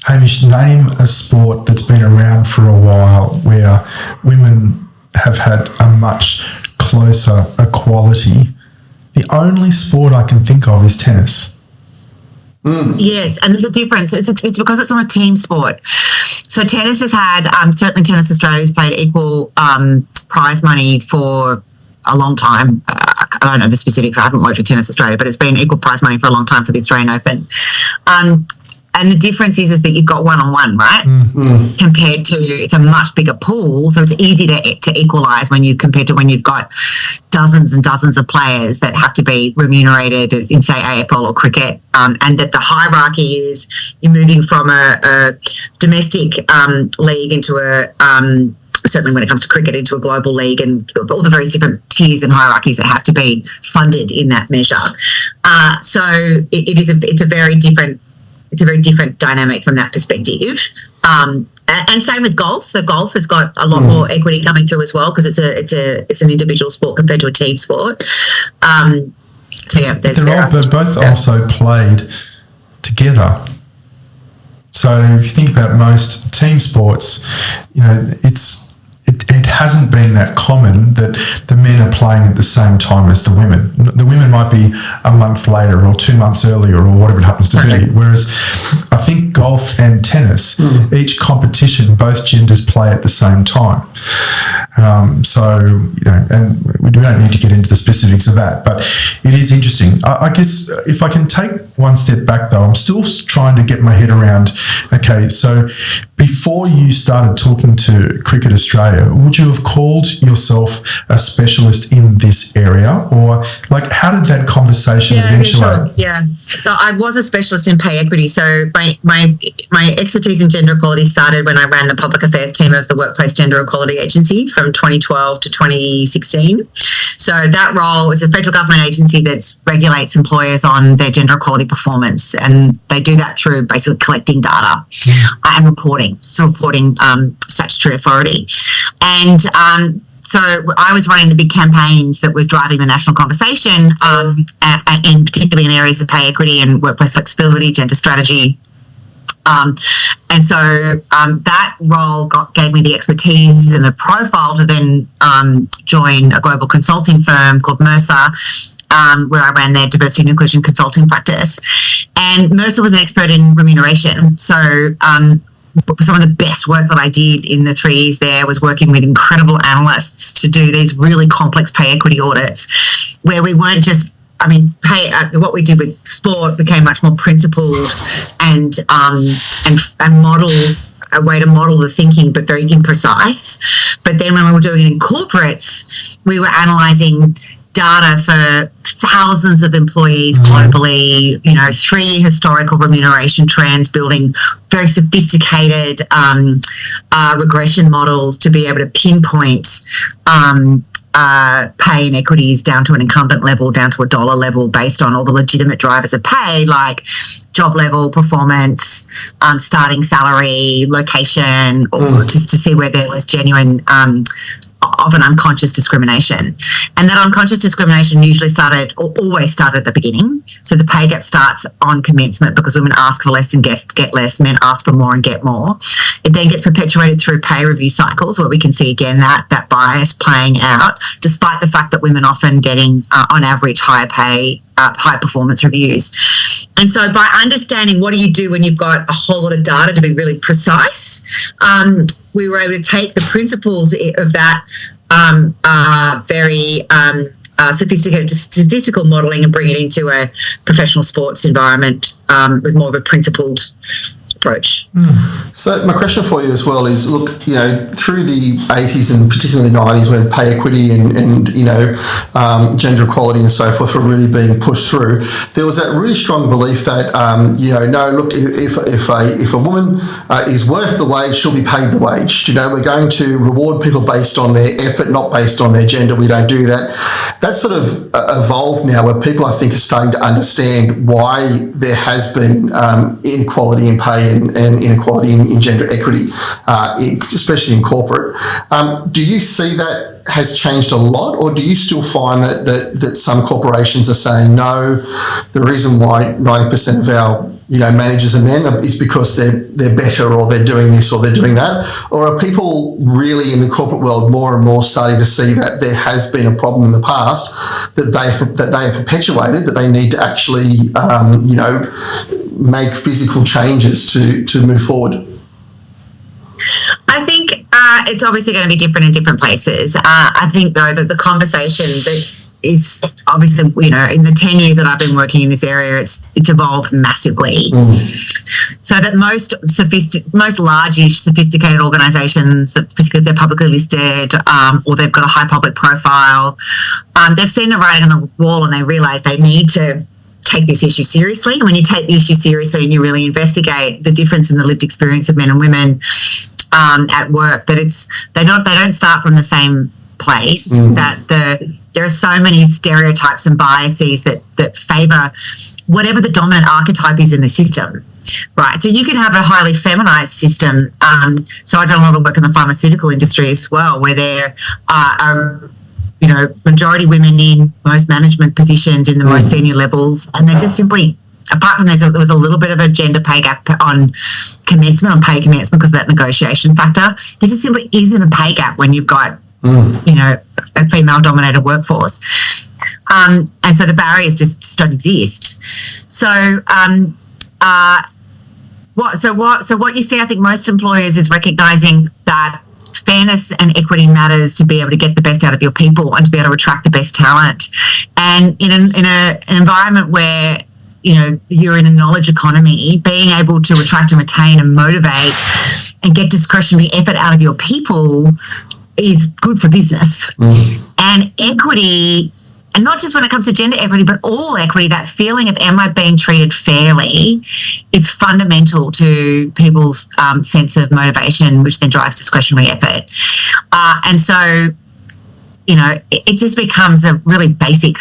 Hamish, name a sport that's been around for a while where women have had a much closer equality, the only sport I can think of is tennis. Yes, and there's a difference. It's because it's not a team sport. So tennis has had, certainly Tennis Australia has paid equal prize money for a long time. I don't know the specifics. I haven't worked with Tennis Australia, but it's been equal prize money for a long time for the Australian Open. And the difference is that you've got one-on-one, right? Compared to, it's a much bigger pool, so it's easy to equalise compared to when you've got dozens and dozens of players that have to be remunerated in, say, AFL or cricket, and that the hierarchy is you're moving from a domestic league into certainly when it comes to cricket, into a global league, and all the various different tiers and hierarchies that have to be funded in that measure. So it's a very different dynamic from that perspective. And same with golf. So golf has got a lot more equity coming through as well, because it's an individual sport compared to a team sport. So yeah, they're both also played together. So if you think about most team sports, it hasn't been that common that the men are playing at the same time as the women. The women might be a month later or 2 months earlier or whatever it happens to be. Whereas I think golf and tennis, each competition, both genders play at the same time. And we don't need to get into the specifics of that, but it is interesting. I guess if I can take one step back, though, I'm still trying to get my head around, okay, so before you started talking to Cricket Australia, would you have called yourself a specialist in this area? Or, how did that conversation eventuate? Sure. Yeah. So I was a specialist in pay equity. So my expertise in gender equality started when I ran the public affairs team of the Workplace Gender Equality Agency from 2012 to 2016. So that role is a federal government agency that regulates employers on their gender equality performance, and they do that through basically collecting data and reporting statutory authority. And so I was running the big campaigns that was driving the national conversation, and particularly in areas of pay equity and workplace flexibility, gender strategy. And so that role gave me the expertise and the profile to then join a global consulting firm called Mercer, where I ran their diversity and inclusion consulting practice. And Mercer was an expert in remuneration. So some of the best work that I did in the 3 years there was working with incredible analysts to do these really complex pay equity audits, where we weren't just, what we did with sport became much more principled and model a way to model the thinking, but very imprecise. But then when we were doing it in corporates, we were analysing data for thousands of employees globally, 3-year historical remuneration trends, building very sophisticated regression models to be able to pinpoint pay inequities down to an incumbent level, down to a dollar level, based on all the legitimate drivers of pay, like job level, performance, starting salary, location, or just to see where there was genuine often unconscious discrimination. And that unconscious discrimination usually always started at the beginning. So the pay gap starts on commencement because women ask for less and get less, men ask for more and get more. It then gets perpetuated through pay review cycles, where we can see again that bias playing out, despite the fact that women often getting on average higher pay, high performance reviews. And so by understanding what do you do when you've got a whole lot of data to be really precise, we were able to take the principles of that very sophisticated statistical modelling and bring it into a professional sports environment with more of a principled approach. So my question for you as well is, look, through the 80s and particularly the 90s, when pay equity and gender equality and so forth were really being pushed through, there was that really strong belief that, if a woman is worth the wage, she'll be paid the wage. We're going to reward people based on their effort, not based on their gender. We don't do that. That's sort of evolved now, where people, I think, are starting to understand why there has been inequality in pay and inequality in gender equity, especially in corporate. Do you see that has changed a lot, or do you still find that some corporations are saying, no, the reason why 90% of our managers are men is because they're better, or they're doing this or they're doing that? Or are people really in the corporate world more and more starting to see that there has been a problem in the past that they have perpetuated, that they need to actually make physical changes to move forward? I think it's obviously going to be different in different places. I think, though, that the conversation that is obviously, in the 10 years that I've been working in this area, it's evolved massively. So that most large-ish sophisticated organisations, particularly if they're publicly listed or they've got a high public profile, they've seen the writing on the wall and they realise they need to take this issue seriously. And when you take the issue seriously and you really investigate the difference in the lived experience of men and women at work, that they don't start from the same place, that there are so many stereotypes and biases that favour whatever the dominant archetype is in the system, right? So you can have a highly feminised system. So I've done a lot of work in the pharmaceutical industry as well, where there are majority women in most management positions in the most senior levels, and they're just simply, apart from there was a little bit of a gender pay gap on pay commencement because of that negotiation factor. There just simply isn't a pay gap when you've got a female-dominated workforce, and so the barriers just don't exist. So what you see, I think, most employers is recognising that fairness and equity matters to be able to get the best out of your people and to be able to attract the best talent. And in an environment where you're in a knowledge economy, being able to attract and retain and motivate and get discretionary effort out of your people is good for business. And equity, and not just when it comes to gender equity, but all equity, that feeling of am I being treated fairly, is fundamental to people's sense of motivation, which then drives discretionary effort. And so, it just becomes a really basic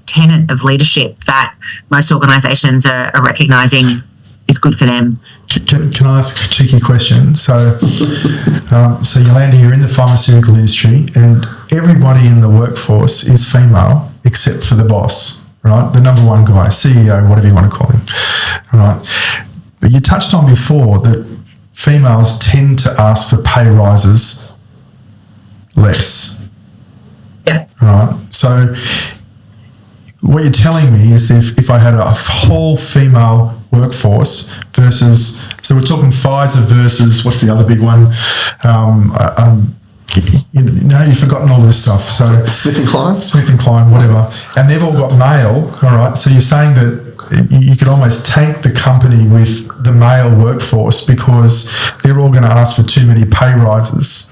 tenet of leadership that most organisations are recognising is good for them. Can I ask a cheeky question? So, so Yolanda, you're in the pharmaceutical industry, and everybody in the workforce is female except for the boss, right? The number one guy, CEO, whatever you want to call him, right? But you touched on before that females tend to ask for pay rises less. Yeah. Right. So what you're telling me is if I had a whole female workforce versus, so we're talking Pfizer versus, what's the other big one? You've forgotten all this stuff. So Smith and Klein, whatever. And they've all got male, all right? So you're saying that you could almost tank the company with the male workforce because they're all going to ask for too many pay rises,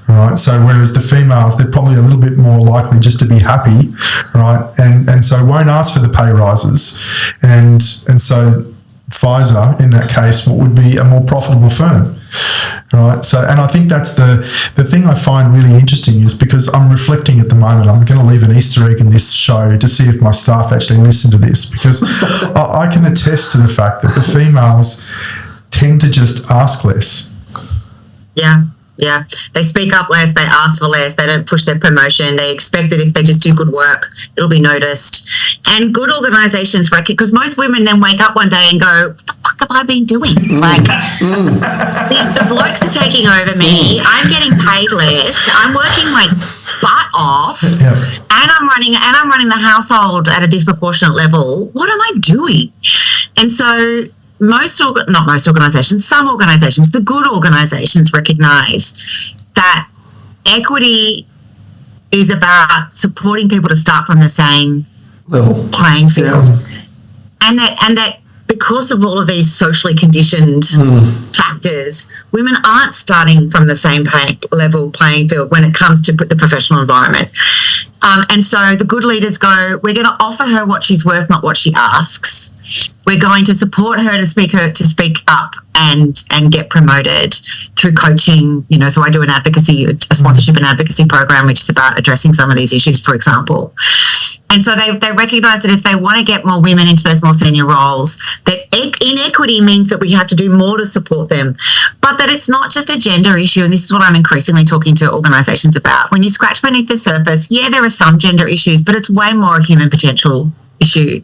right? So whereas the females, they're probably a little bit more likely just to be happy, right? And so won't ask for the pay rises. And so Pfizer, in that case, would be a more profitable firm. Right. So, and I think that's the thing I find really interesting is because I'm reflecting at the moment. I'm going to leave an Easter egg in this show to see if my staff actually listen to this, because I can attest to the fact that the females tend to just ask less. Yeah. Yeah, they speak up less, they ask for less, they don't push their promotion, they expect that if they just do good work, it'll be noticed. And good organisations, because most women then wake up one day and go, what the fuck have I been doing? Like, the blokes are taking over me, I'm getting paid less, I'm working my butt off, and I'm running the household at a disproportionate level. What am I doing? And so some organisations, the good organisations recognise that equity is about supporting people to start from the same level playing field, and that because of all of these socially conditioned factors, women aren't starting from the same playing field when it comes to the professional environment. And so the good leaders go, we're going to offer her what she's worth, not what she asks. We're going to support her to speak up and get promoted through coaching. So I do a sponsorship and advocacy program, which is about addressing some of these issues, for example. And so they recognise that if they want to get more women into those more senior roles, that inequity means that we have to do more to support them, but that it's not just a gender issue. And this is what I'm increasingly talking to organisations about. When you scratch beneath the surface, there are some gender issues, but it's way more a human potential issue.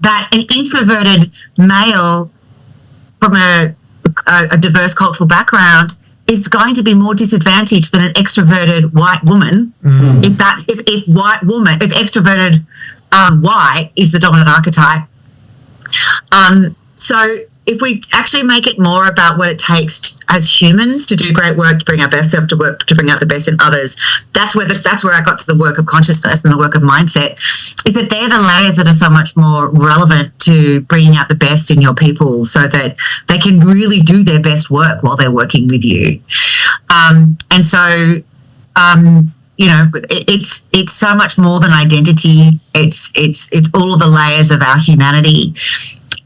That an introverted male from a diverse cultural background is going to be more disadvantaged than an extroverted white woman if extroverted white is the dominant archetype. So if we actually make it more about what it takes as humans to do great work, to bring our best self to work, to bring out the best in others, that's where I got to the work of consciousness and the work of mindset, is that they're the layers that are so much more relevant to bringing out the best in your people so that they can really do their best work while they're working with you. It's so much more than identity. It's all of the layers of our humanity.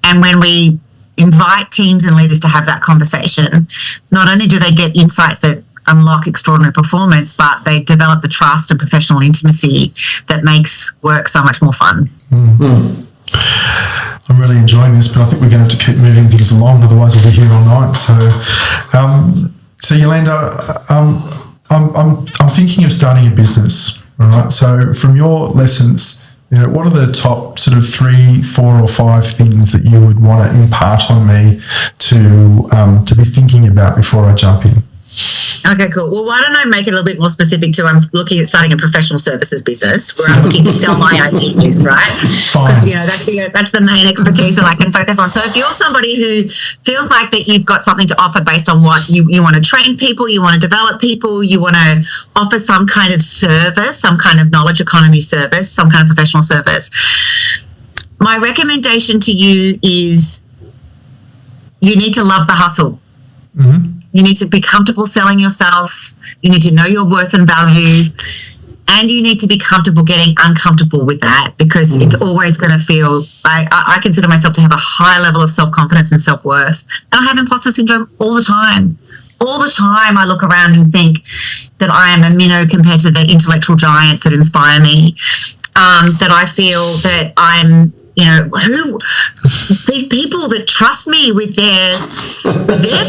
And when we invite teams and leaders to have that conversation, not only do they get insights that unlock extraordinary performance, but they develop the trust and professional intimacy that makes work so much more fun. I'm really enjoying this, but I think we're going to have to keep moving things along, otherwise we'll be here all night. So Yolanda, I'm thinking of starting a business, all right? So from your lessons, what are the top sort of 3, 4 or 5 things that you would want to impart on me to be thinking about before I jump in? Okay, cool. Well, why don't I make it a little bit more specific to I'm looking at starting a professional services business where I'm looking to sell my ideas, right? Because, that's the main expertise that I can focus on. So if you're somebody who feels like that you've got something to offer based on what you want to train people, you want to develop people, you want to offer some kind of service, some kind of knowledge economy service, some kind of professional service, my recommendation to you is you need to love the hustle. Mm-hmm. You need to be comfortable selling yourself. You need to know your worth and value. And you need to be comfortable getting uncomfortable with that, because it's always going to feel like I consider myself to have a high level of self-confidence and self-worth. And I have imposter syndrome all the time. All the time I look around and think that I am a minnow compared to the intellectual giants that inspire me, that I feel that I'm who these people that trust me with their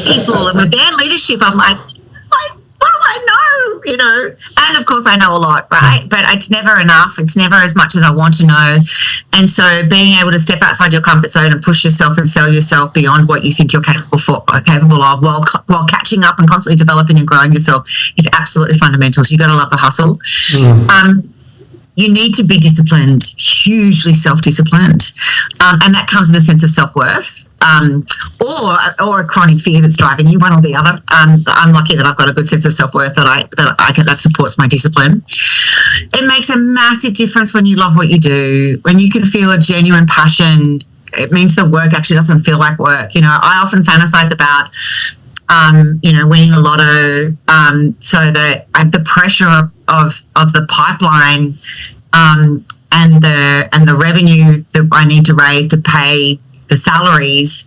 people and with their leadership. I'm like, what do I know? And of course I know a lot, right? But it's never enough. It's never as much as I want to know. And so being able to step outside your comfort zone and push yourself and sell yourself beyond what you think you're capable of while catching up and constantly developing and growing yourself is absolutely fundamental. So you've got to love the hustle. You need to be disciplined, hugely self-disciplined, and that comes in the sense of self-worth, or a chronic fear that's driving you, one or the other. I'm lucky that I've got a good sense of self-worth that supports my discipline. It makes a massive difference when you love what you do, when you can feel a genuine passion. It means the work actually doesn't feel like work. I often fantasize about winning the lotto, so that the pressure of the pipeline and the revenue that I need to raise to pay the salaries,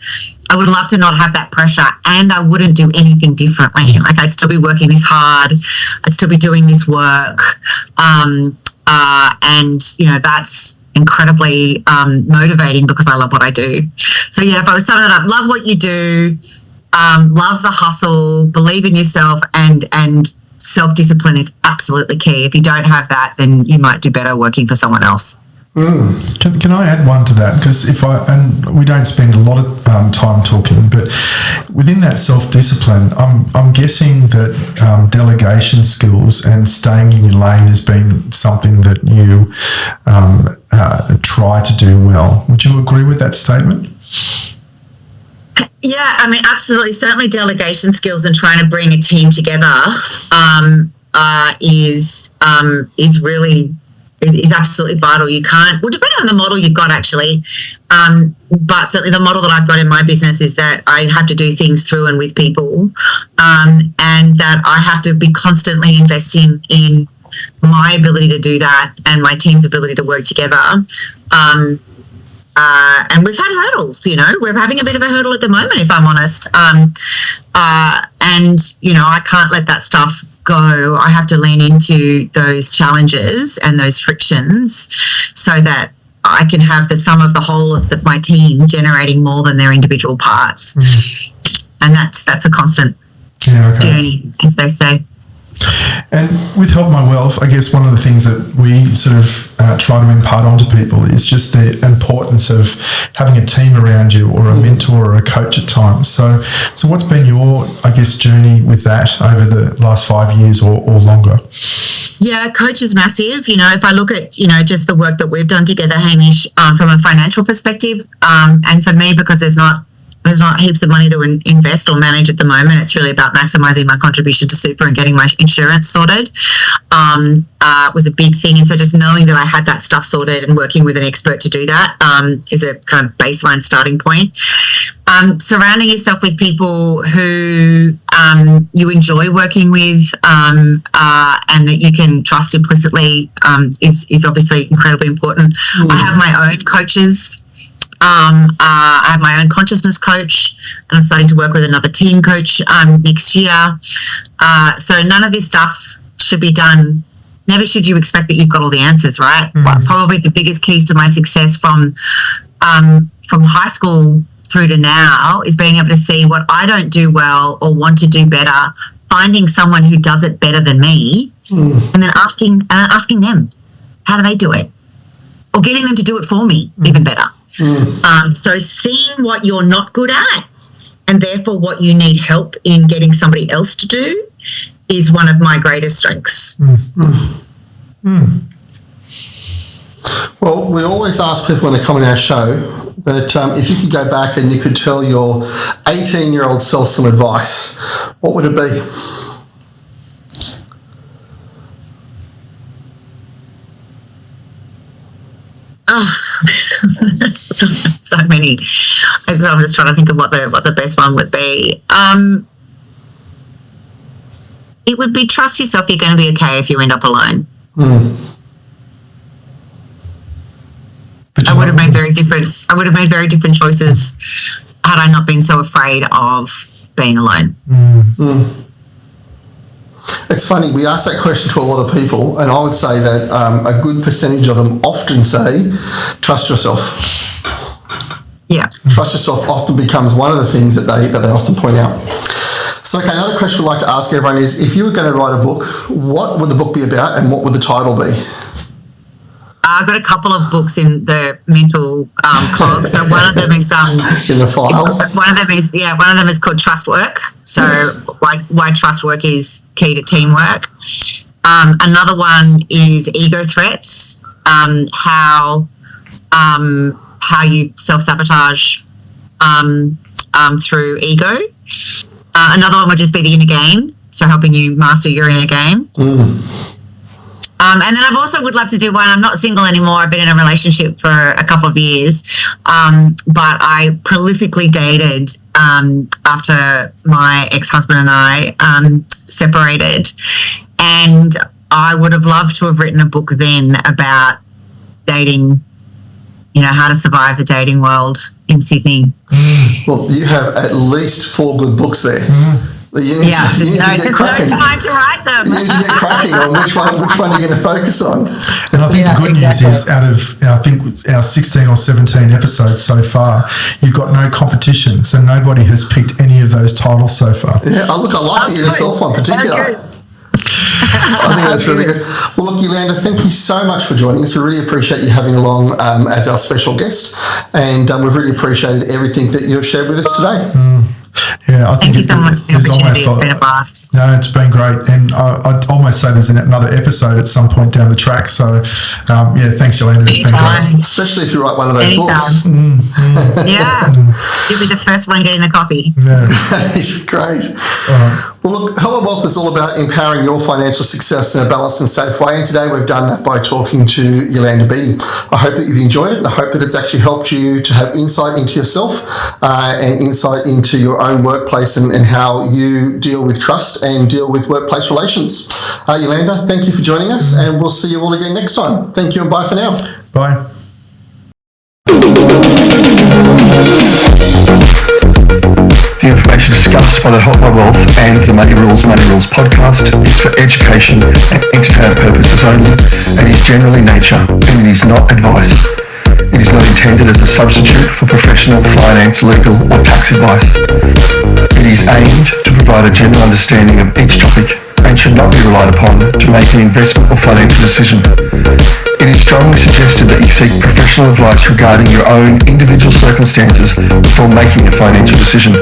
I would love to not have that pressure, and I wouldn't do anything differently. Like, I'd still be working this hard, I'd still be doing this work, and that's incredibly motivating because I love what I do. So if I was summing it up, love what you do, love the hustle, believe in yourself, and self-discipline is absolutely key. If you don't have that, then you might do better working for someone else. Can I add one to that? Because we don't spend a lot of time talking, but within that self-discipline, I'm guessing that delegation skills and staying in your lane has been something that you try to do well. Would you agree with that statement? Yeah, I mean, absolutely. Certainly delegation skills and trying to bring a team together is absolutely vital. You can't, depending on the model you've got actually, but certainly the model that I've got in my business is that I have to do things through and with people, and that I have to be constantly investing in my ability to do that and my team's ability to work together. And we've had hurdles, we're having a bit of a hurdle at the moment, if I'm honest. And, I can't let that stuff go. I have to lean into those challenges and those frictions so that I can have the sum of the whole of my team generating more than their individual parts. And that's a constant journey, as they say. And with Help My Wealth, I guess one of the things that we sort of try to impart onto people is just the importance of having a team around you, or a mentor or a coach at times. So what's been your, I guess, journey with that over the last 5 years or longer? Yeah, coach is massive. If I look at, just the work that we've done together, Hamish, from a financial perspective, and for me, because there's not heaps of money to invest or manage at the moment. It's really about maximising my contribution to super and getting my insurance sorted. Was a big thing. And so just knowing that I had that stuff sorted and working with an expert to do that is a kind of baseline starting point. Surrounding yourself with people who you enjoy working with and that you can trust implicitly is obviously incredibly important. I have my own coaches. I have my own consciousness coach, and I'm starting to work with another team coach next year. So none of this stuff should be done. Never should you expect that you've got all the answers, right? Probably the biggest keys to my success from high school through to now is being able to see what I don't do well or want to do better, finding someone who does it better than me, and then asking them, how do they do it? Or getting them to do it for me, even better. So seeing what you're not good at and therefore what you need help in getting somebody else to do is one of my greatest strengths. Well, we always ask people when they come on our show that if you could go back and you could tell your 18-year-old self some advice, what would it be? So many. So I'm just trying to think of what the best one would be. It would be trust yourself. You're going to be okay if you end up alone. I would have made very different choices had I not been so afraid of being alone. It's funny, we ask that question to a lot of people, and I would say that a good percentage of them often say, trust yourself. Yeah. Trust yourself often becomes one of the things that they often point out. So, okay, another question we'd like to ask everyone is, if you were going to write a book, what would the book be about and what would the title be? I've got a couple of books in the mental cog. So one of them is in the file. One of them is called Trust Work. So why trust work is key to teamwork. Another one is Ego Threats. How you self-sabotage through ego. Another one would just be the inner game. So helping you master your inner game. And then I've also would love to do one. I'm not single anymore. I've been in a relationship for a couple of years. But I prolifically dated after my ex-husband and I separated. And I would have loved to have written a book then about dating, how to survive the dating world in Sydney. Well, you have at least 4 good books there. You need to get cracking. No time to write them. You need to get cracking on which one you're going to focus on. And I think the good news is, out of I think our 16 or 17 episodes so far, you've got no competition, so nobody has picked any of those titles so far. Yeah, I like the inner self one particular. I think that's really good. Well, look, Yolanda, thank you so much for joining us. We really appreciate you having along as our special guest, and we've really appreciated everything that you've shared with us today. Yeah, I think thank you so much for the opportunity. It's been a blast. No, it's been great, and I'd almost say there's another episode at some point down the track. So, thanks, Yolanda. It's been great, especially if you write one of those books. Yeah, you'll be the first one getting the copy. Yeah, great. Well, look, Help My Wealth is all about empowering your financial success in a balanced and safe way. And today we've done that by talking to Yolanda Beattie. I hope that you've enjoyed it, and I hope that it's actually helped you to have insight into yourself and insight into your own workplace and how you deal with trust and deal with workplace relations. Yolanda, thank you for joining us, and we'll see you all again next time. Thank you, and bye for now. Bye. The information discussed by the Help My Wealth and the Money Rules podcast is for education and entertainment purposes only and is general in nature, and it is not advice. It is not intended as a substitute for professional finance, legal or tax advice. It is aimed to provide a general understanding of each topic and should not be relied upon to make an investment or financial decision. It is strongly suggested that you seek professional advice regarding your own individual circumstances before making a financial decision.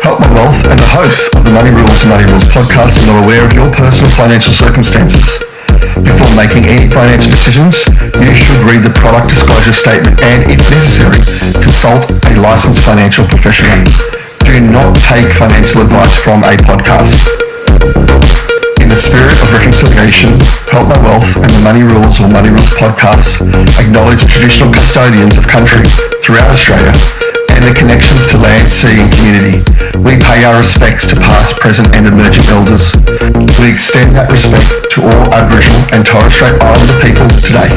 Help My Wealth and the hosts of the Money Rules and Money Rules podcast are not aware of your personal financial circumstances. Before making any financial decisions, you should read the product disclosure statement and, if necessary, consult a licensed financial professional. Do not take financial advice from a podcast. In the spirit of reconciliation, Help My Wealth and the Money Rules or Money Rules podcasts acknowledge the traditional custodians of country throughout Australia and the connections to land, sea and community. We pay our respects to past, present and emerging elders. We extend that respect to all Aboriginal and Torres Strait Islander people today.